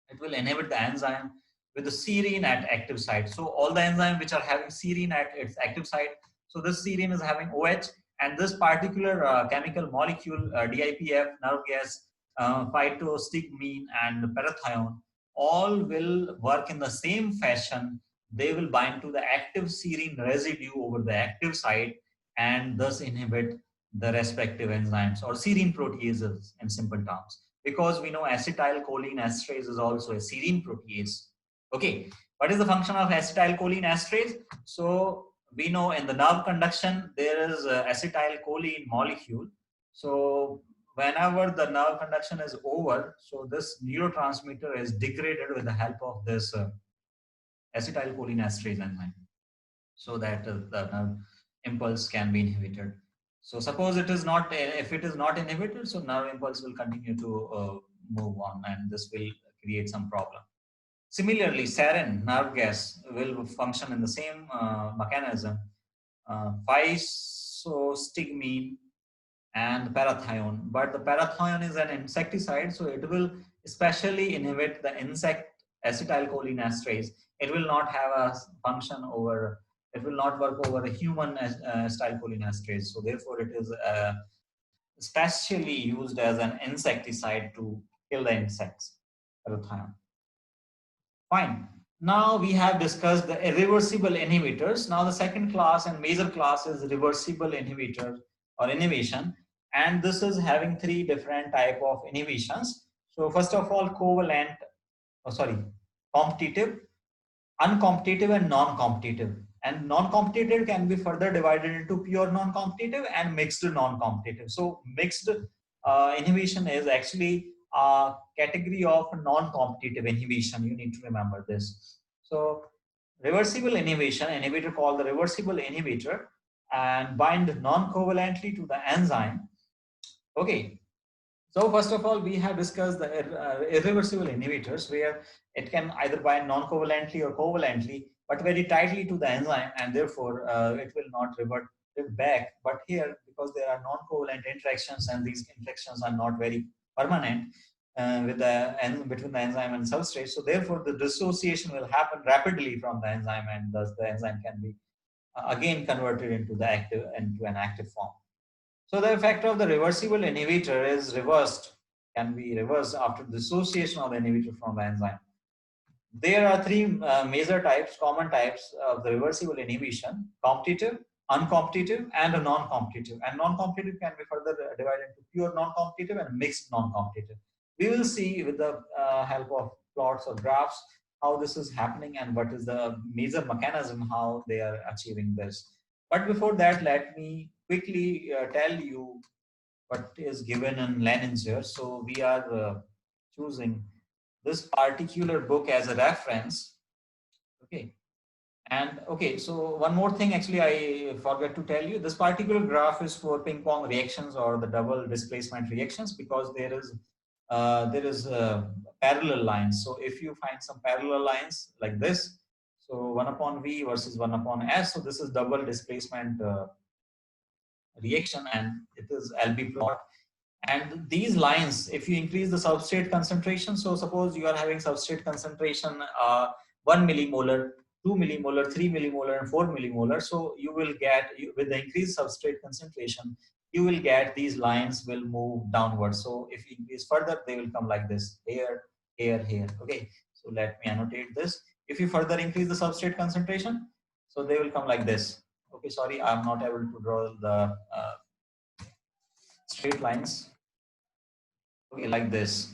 it will inhibit the enzyme with the serine at active site. So all the enzymes which are having serine at its active site. So this serine is having OH, and this particular chemical molecule DIPF, nerve gas, phytostigmine, and parathione all will work in the same fashion. They will bind to the active serine residue over the active site and thus inhibit the respective enzymes or serine proteases in simple terms, because we know acetylcholine esterase is also a serine protease. Okay, what is the function of acetylcholine esterase? So we know in the nerve conduction there is acetylcholine molecule. So whenever the nerve conduction is over, so this neurotransmitter is degraded with the help of this acetylcholine esterase enzyme, so that the nerve impulse can be inhibited. So suppose it is not, if it is not inhibited, so nerve impulse will continue to move on, and this will create some problem. Similarly, sarin, nerve gas, will function in the same mechanism. Physostigmine and parathione, but the parathione is an insecticide, so it will especially inhibit the insect acetylcholine esterase. It will not have a function over, it will not work over a human acetylcholine esterase. So therefore it is specially used as an insecticide to kill the insects, parathione. Fine. Now we have discussed the irreversible inhibitors. Now the second class and major class is reversible inhibitor or inhibition. And this is having three different type of inhibitions. So first of all, covalent, competitive, uncompetitive, and non-competitive. And non-competitive can be further divided into pure non-competitive and mixed non-competitive. So mixed inhibition is actually a category of non-competitive inhibition. You need to remember this. So reversible inhibition, inhibitor called the reversible inhibitor, and bind non-covalently to the enzyme. Okay, so first of all, we have discussed the irreversible inhibitors, where it can either bind non-covalently or covalently, but very tightly to the enzyme, and therefore it will not revert back, but here, because there are non-covalent interactions and these interactions are not very permanent with the between the enzyme and substrate, so therefore the dissociation will happen rapidly from the enzyme, and thus the enzyme can be again converted into the active, into an active form. So the effect of the reversible inhibitor is reversed, can be reversed after dissociation of the inhibitor from the enzyme. There are three major types, common types of the reversible inhibition: competitive, uncompetitive, and a non-competitive. And non-competitive can be further divided into pure non-competitive and mixed non-competitive. We will see with the help of plots or graphs how this is happening and what is the major mechanism how they are achieving this. But before that, let me quickly tell you what is given in Leninger. So we are choosing this particular book as a reference. Okay. And okay, so one more thing, actually, I forgot to tell you, this particular graph is for ping pong reactions or the double displacement reactions, because there is parallel lines. So if you find some parallel lines like this, so 1 upon V versus 1 upon S, so this is double displacement reaction, and it is LB plot. And these lines, if you increase the substrate concentration, so suppose you are having substrate concentration 1 millimolar, 2 millimolar, 3 millimolar, and 4 millimolar. So you will get, with the increased substrate concentration, you will get these lines will move downwards. So if you increase further, they will come like this, here, here, here. Okay, so let me annotate this. If you further increase the substrate concentration, so they will come like this. Okay, sorry, I'm not able to draw the straight lines. Okay, like this.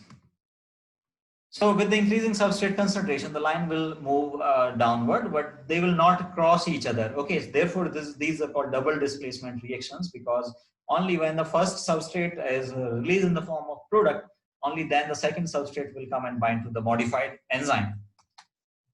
So with the increasing substrate concentration, the line will move downward, but they will not cross each other. Okay, so therefore these are called double displacement reactions, because only when the first substrate is released in the form of product, only then the second substrate will come and bind to the modified enzyme.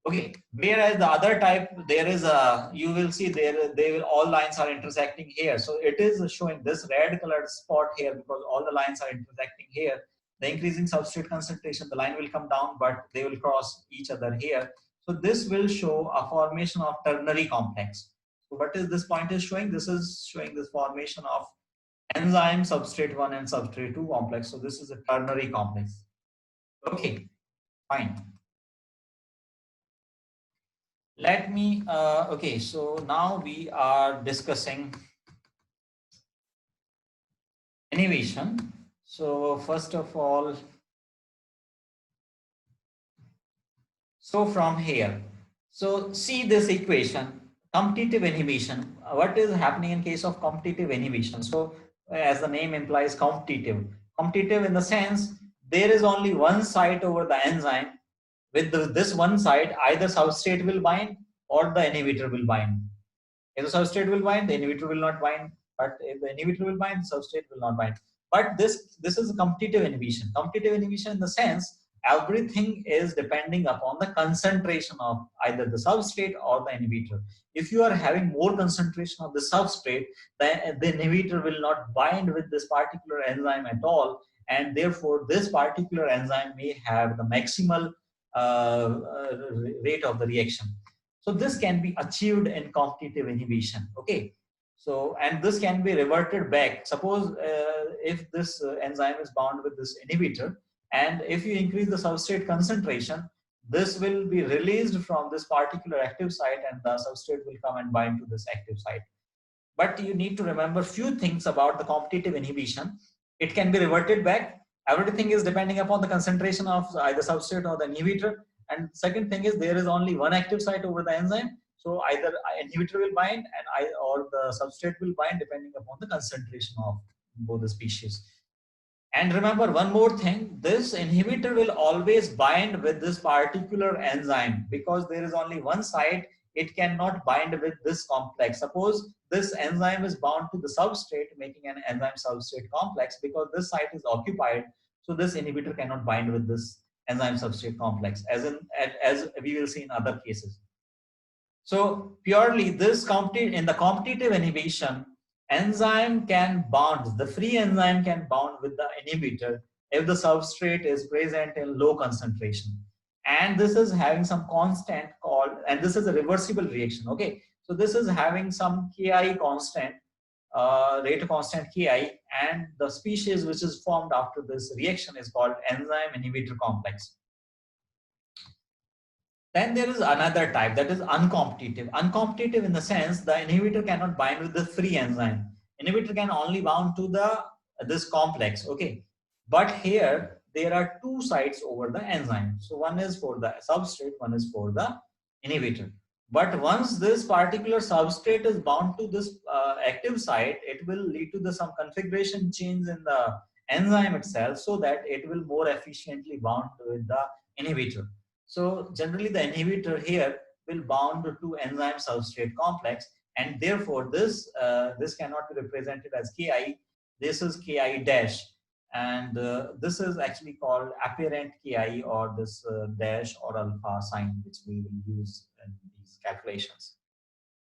Okay, whereas the other type, there is a, you will see there, they will, all lines are intersecting here. So it is showing this red colored spot here because all the lines are intersecting here. The increasing substrate concentration, the line will come down, but they will cross each other here. So this will show a formation of ternary complex. So what is this point is showing? This is showing this formation of enzyme substrate 1 and substrate 2 complex. So this is a ternary complex. Okay, fine. Let me, okay, so now we are discussing innovation. So first of all, so from here, so see this equation, competitive inhibition. What is happening in case of competitive inhibition? So as the name implies, competitive. Competitive in the sense, there is only one site over the enzyme. With this one site, either substrate will bind or the inhibitor will bind. If the substrate will bind, the inhibitor will not bind. But if the inhibitor will bind, the substrate will not bind. But this is a competitive inhibition. Competitive inhibition in the sense, everything is depending upon the concentration of either the substrate or the inhibitor. If you are having more concentration of the substrate, then the inhibitor will not bind with this particular enzyme at all, and therefore this particular enzyme may have the maximal rate of the reaction. So this can be achieved in competitive inhibition. Okay. So, and this can be reverted back. Suppose if this enzyme is bound with this inhibitor, and if you increase the substrate concentration, this will be released from this particular active site, and the substrate will come and bind to this active site. But you need to remember few things about the competitive inhibition. It can be reverted back. Everything is depending upon the concentration of either substrate or the inhibitor. And second thing is, there is only one active site over the enzyme. So either inhibitor will bind or the substrate will bind depending upon the concentration of both the species. And remember one more thing, this inhibitor will always bind with this particular enzyme, because there is only one site, it cannot bind with this complex. Suppose this enzyme is bound to the substrate, making an enzyme substrate complex, because this site is occupied. So this inhibitor cannot bind with this enzyme substrate complex, as we will see in other cases. So purely this in the competitive inhibition, enzyme can bond, the free enzyme can bond with the inhibitor if the substrate is present in low concentration. And this is having some constant called, and this is a reversible reaction. Okay, so this is having some Ki constant, rate constant Ki, and the species which is formed after this reaction is called enzyme inhibitor complex. Then there is another type, that is uncompetitive. Uncompetitive in the sense the inhibitor cannot bind with the free enzyme. Inhibitor can only bound to the this complex. Okay, but here there are two sites over the enzyme. So one is for the substrate, one is for the inhibitor. But once this particular substrate is bound to this active site, it will lead to some configuration change in the enzyme itself, so that it will more efficiently bound with the inhibitor. So generally the inhibitor here will bound to enzyme substrate complex, and therefore this cannot be represented as Ki. This is Ki dash, and this is actually called apparent Ki, or this dash or alpha sign, which we will use in these calculations.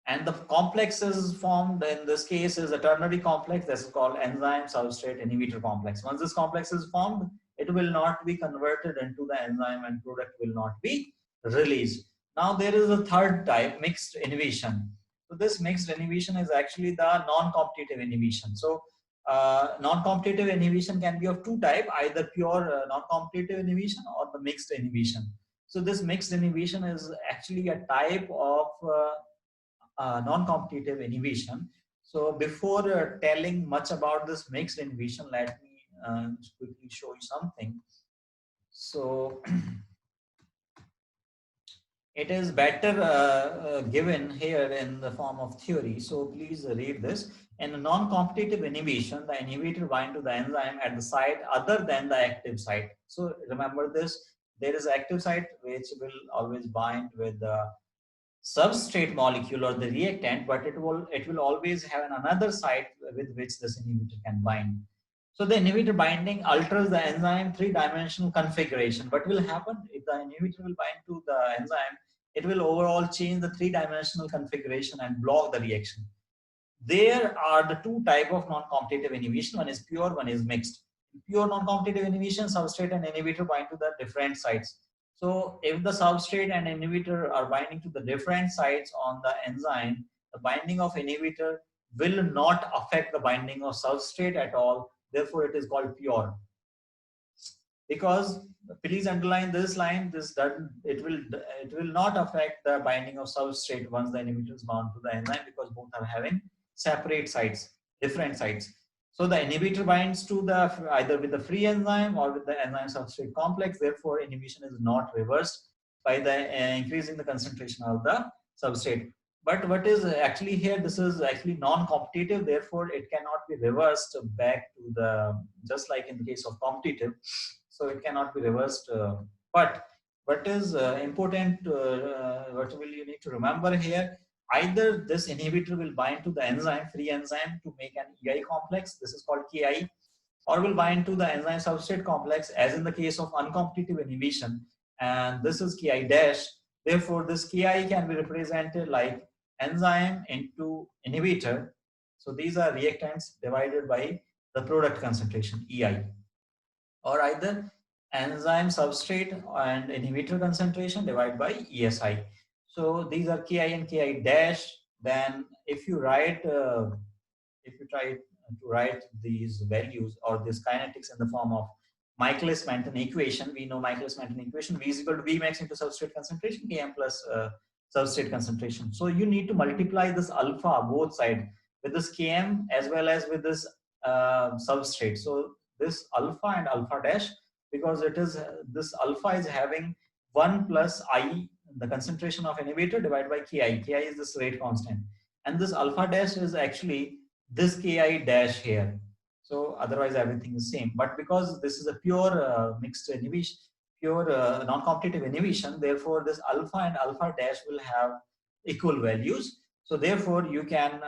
And the complex is formed in this case is a ternary complex. This is called enzyme substrate inhibitor complex. Once this complex is formed, it will not be converted into the enzyme and product will not be released. Now there is a third type, mixed inhibition. So this mixed inhibition is actually the non-competitive inhibition. So non-competitive inhibition can be of two types, either pure non-competitive inhibition or the mixed inhibition. So this mixed inhibition is actually a type of non-competitive inhibition. So before telling much about this mixed inhibition, let me quickly show you something. So it is better given here in the form of theory. So please read this. In a non-competitive inhibition, the inhibitor binds to the enzyme at the site other than the active site. So remember this, there is active site which will always bind with the substrate molecule or the reactant, but it will always have another site with which this inhibitor can bind. So the inhibitor binding alters the enzyme three-dimensional configuration. What will happen if the inhibitor will bind to the enzyme? It will overall change the three-dimensional configuration and block the reaction. There are the two type of non-competitive inhibition. One is pure, one is mixed. Pure non-competitive inhibition, substrate and inhibitor bind to the different sites. So if the substrate and inhibitor are binding to the different sites on the enzyme, the binding of inhibitor will not affect the binding of substrate at all. Therefore, it is called pure. Because please underline this line, this doesn't, it will not affect the binding of substrate once the inhibitor is bound to the enzyme, because both are having separate sites, different sites. So the inhibitor binds to the either with the free enzyme or with the enzyme substrate complex. Therefore, inhibition is not reversed by the increasing the concentration of the substrate. But what is actually here, this is actually non-competitive. Therefore, it cannot be reversed back to the, just like in the case of competitive. So it cannot be reversed. But what is important, what will you need to remember here? Either this inhibitor will bind to the enzyme, free enzyme, to make an EI complex. This is called Ki, or will bind to the enzyme substrate complex, as in the case of uncompetitive inhibition. And this is Ki dash. Therefore, this Ki can be represented like enzyme into inhibitor. So these are reactants divided by the product concentration, EI. Or either enzyme substrate and inhibitor concentration divided by ESI. So these are Ki and Ki dash. Then if you write, if you try to write these values or this kinetics in the form of Michaelis-Menten equation, we know Michaelis-Menten equation, V is equal to V max into substrate concentration, Km plus substrate concentration. So you need to multiply this alpha both sides with this Km as well as with this substrate. So this alpha and alpha dash, because it is this alpha is having 1 plus I, the concentration of inhibitor, divided by Ki. Ki is this rate constant, and this alpha dash is actually this Ki dash here. So otherwise everything is same. But because this is a pure mixed inhibition, pure non-competitive inhibition, therefore this alpha and alpha dash will have equal values. So therefore you can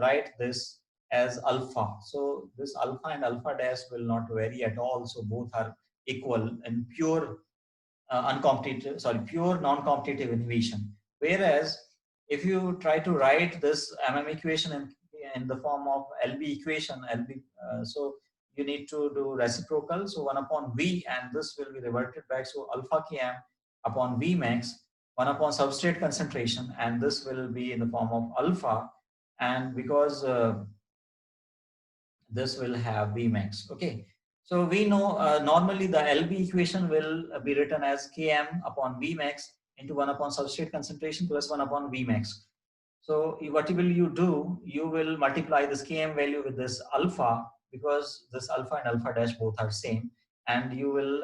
write this as alpha. So this alpha and alpha dash will not vary at all. So both are equal in pure uncompetitive, sorry, pure non-competitive inhibition. Whereas if you try to write this equation in the form of LB equation, so you need to do reciprocal. So 1 upon V, and this will be reverted back. So alpha Km upon V max, 1 upon substrate concentration, and this will be in the form of alpha. And because this will have Vmax. Okay, so we know normally the LB equation will be written as Km upon Vmax into 1 upon substrate concentration plus 1 upon Vmax. So what will you do? You will multiply this Km value with this alpha, because this alpha and alpha dash both are same, and you will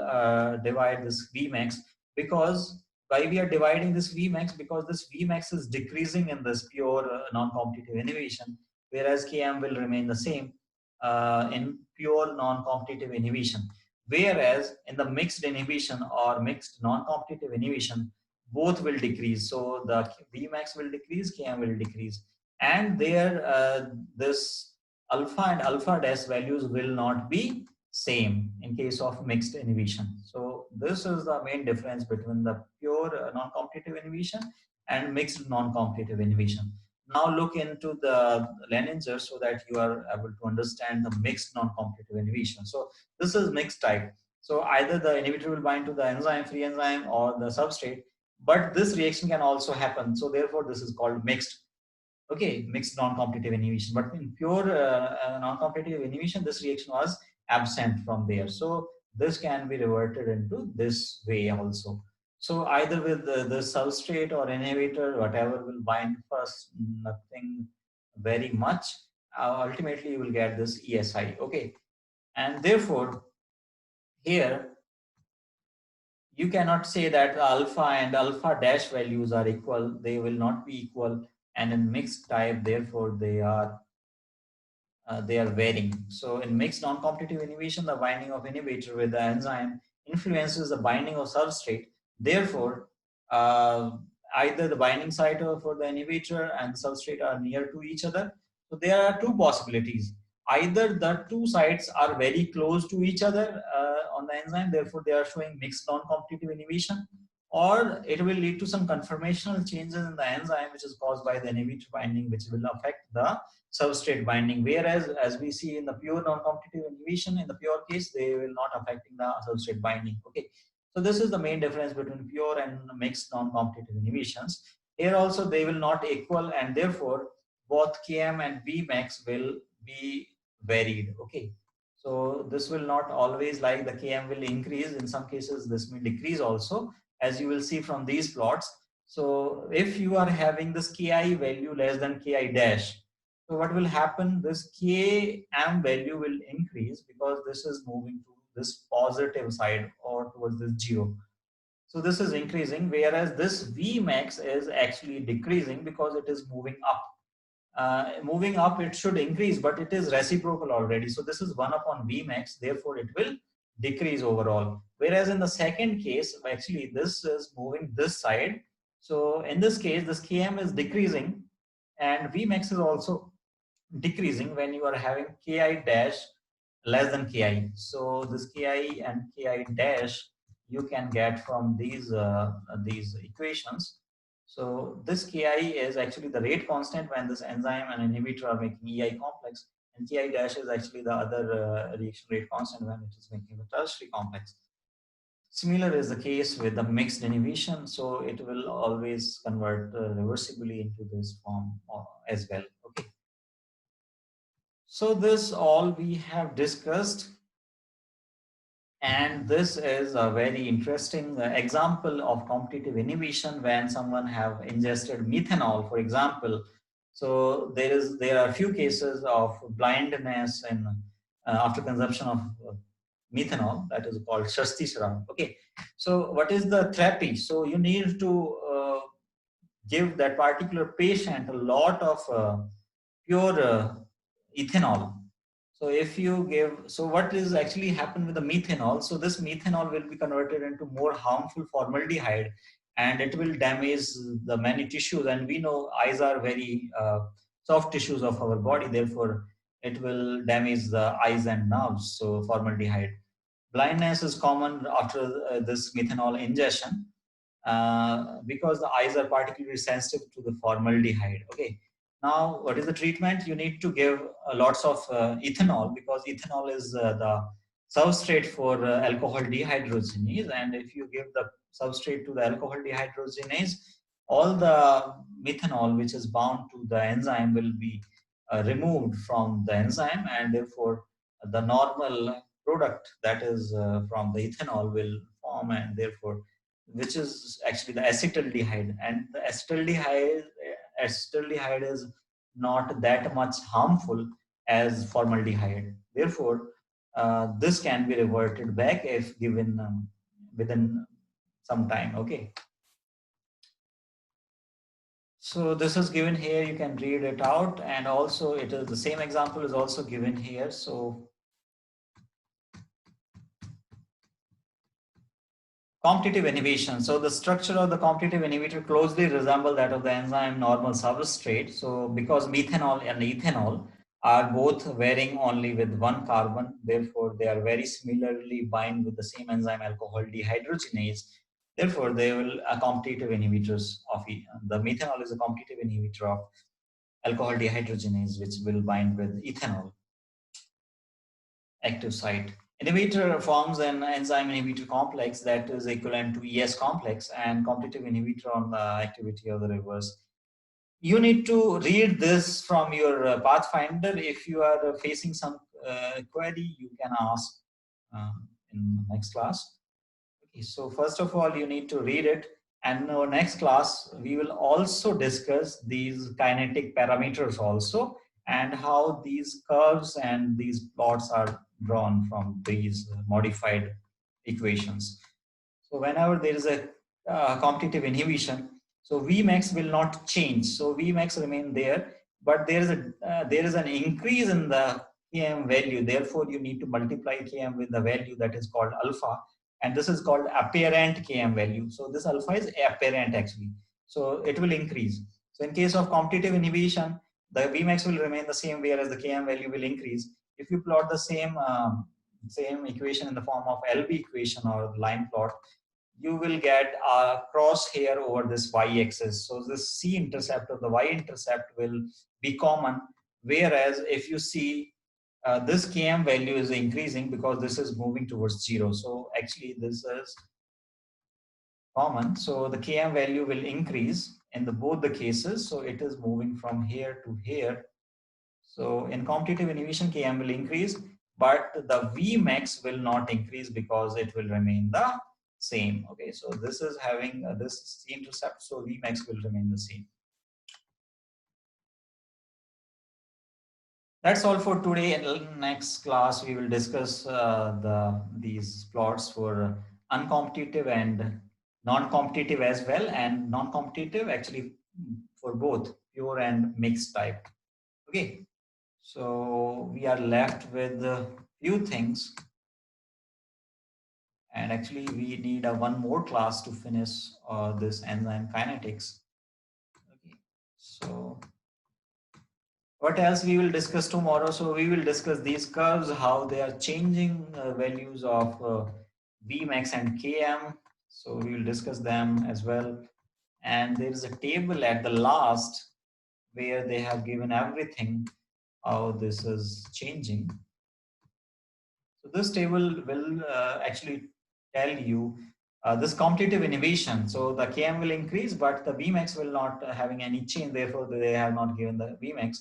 divide this Vmax, because why we are dividing this Vmax, because this Vmax is decreasing in this pure non-competitive inhibition, whereas Km will remain the same in pure non-competitive inhibition. Whereas in the mixed inhibition or mixed non-competitive inhibition, both will decrease. So the Vmax will decrease, Km will decrease. And there, this alpha and alpha dash values will not be same in case of mixed inhibition. So this is the main difference between the pure non-competitive inhibition and mixed non-competitive inhibition. Now look into the Lehninger so that you are able to understand the mixed non-competitive inhibition. So this is mixed type. So either the inhibitor will bind to the enzyme, free enzyme, or the substrate, but this reaction can also happen. So therefore this is called mixed. Okay, mixed non-competitive inhibition. But in pure non-competitive inhibition, this reaction was absent from there. So this can be reverted into this way also. So either with the substrate or inhibitor, whatever will bind first, nothing very much. Ultimately, you will get this ESI. Okay, and therefore here you cannot say that alpha and alpha dash values are equal. They will not be equal, and in mixed type, therefore they are varying. So in mixed non-competitive inhibition, the binding of inhibitor with the enzyme influences the binding of substrate. Therefore, uh, either the binding site for the inhibitor and the substrate are near to each other. So there are two possibilities. Either the two sites are very close to each other on the enzyme, therefore they are showing mixed non-competitive inhibition, or it will lead to some conformational changes in the enzyme which is caused by the inhibitor binding, which will affect the substrate binding, whereas as we see in the pure non-competitive inhibition, in the pure case, they will not affecting the substrate binding. Okay, so this is the main difference between pure and mixed non-competitive inhibitions. Here also they will not equal, and therefore both Km and Vmax will be varied. Okay, so this will not always like the Km will increase. In some cases this may decrease also, as you will see from these plots. So if you are having this Ki value less than Ki dash, so what will happen? This Km value will increase because this is moving to this positive side or towards this zero. So this is increasing, whereas this Vmax is actually decreasing because it is moving up. Moving up, it should increase, but it is reciprocal already. So this is 1 upon Vmax, therefore it will decrease overall. Whereas in the second case, actually this is moving this side. So in this case, this Km is decreasing and Vmax is also decreasing when you are having Ki dash less than Ki. So this Ki and Ki dash you can get from these equations. So this Ki is actually the rate constant when this enzyme and inhibitor are making EI complex, and Ki dash is actually the other reaction rate constant when it is making the tertiary complex. Similar is the case with the mixed inhibition, so it will always convert reversibly into this form as well. Okay. So this all we have discussed, and this is a very interesting example of competitive inhibition when someone have ingested methanol, for example. So there are few cases of blindness and after consumption of methanol, that is called Shasti Sharab. Okay, so what is the therapy? So you need to give that particular patient a lot of pure ethanol. So if you give, so what is actually happened with the methanol? So this methanol will be converted into more harmful formaldehyde, and it will damage the many tissues. And we know eyes are very soft tissues of our body, therefore it will damage the eyes and nerves. So formaldehyde. Blindness is common after this methanol ingestion because the eyes are particularly sensitive to the formaldehyde. Okay. Now, what is the treatment? You need to give lots of ethanol, because ethanol is the substrate for alcohol dehydrogenase. And if you give the substrate to the alcohol dehydrogenase, all the methanol which is bound to the enzyme will be removed from the enzyme, and therefore the normal product that is from the ethanol will form, and therefore which is actually the acetaldehyde, and the acetaldehyde is not that much harmful as formaldehyde. Therefore, this can be reverted back if given within some time. Okay. So this is given here. You can read it out, and also it is the same example is also given here. So competitive inhibition. So the structure of the competitive inhibitor closely resemble that of the enzyme normal substrate. So because methanol and ethanol are both varying only with one carbon, therefore they are very similarly bind with the same enzyme alcohol dehydrogenase. Therefore, they will competitive inhibitors of the methanol is a competitive inhibitor of alcohol dehydrogenase, which will bind with ethanol active site. Inhibitor forms an enzyme inhibitor complex that is equivalent to ES complex and competitive inhibitor on the activity of the reverse. You need to read this from your Pathfinder. If you are facing some query, you can ask in the next class. Okay, so first of all, you need to read it. And in our next class, we will also discuss these kinetic parameters also, and how these curves and these plots are drawn from these modified equations. So whenever there is a competitive inhibition, so Vmax will not change. So Vmax remain there, but there is an increase in the Km value. Therefore, you need to multiply Km with the value that is called alpha, and this is called apparent Km value. So this alpha is apparent actually. So it will increase. So in case of competitive inhibition, the Vmax will remain the same, whereas the Km value will increase. If you plot the same equation in the form of LB equation or line plot, you will get a crosshair over this y-axis. So this c-intercept or the y-intercept will be common. Whereas if you see this Km value is increasing because this is moving towards 0. So actually this is common. So the Km value will increase in both the cases. So it is moving from here to here. So in competitive inhibition, Km will increase, but the Vmax will not increase because it will remain the same. Okay, so this is having this C-intercept, so Vmax will remain the same. That's all for today. In the next class, we will discuss these plots for uncompetitive and non-competitive as well, and non-competitive actually for both pure and mixed type. Okay, so we are left with a few things, and actually we need one more class to finish this enzyme kinetics. Okay, so what else we will discuss tomorrow? So we will discuss these curves, how they are changing values of Vmax and Km. So we will discuss them as well. And there is a table at the last where they have given everything, how this is changing. So this table will actually tell you this competitive inhibition. So the Km will increase, but the Vmax will not having any change. Therefore, they have not given the Vmax.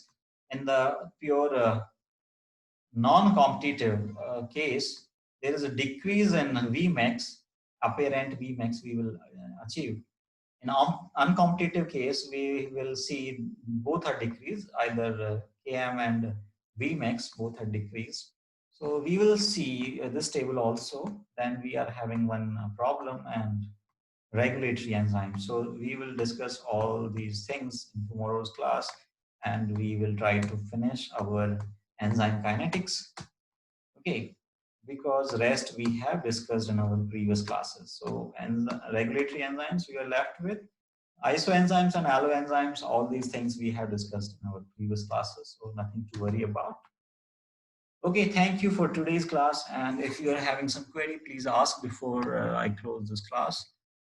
In the pure non-competitive case, there is a decrease in Vmax, apparent Vmax we will achieve. In uncompetitive case, we will see both are decreased, either Km and Vmax both are decreased. So we will see this table also. Then we are having one problem and regulatory enzymes. So we will discuss all these things in tomorrow's class, and we will try to finish our enzyme kinetics. Okay, because rest we have discussed in our previous classes. So and regulatory enzymes we are left with isoenzymes and alloenzymes. All these things we have discussed in our previous classes, so nothing to worry about. Okay, thank you for today's class, and if you are having some query, please ask before I close this class.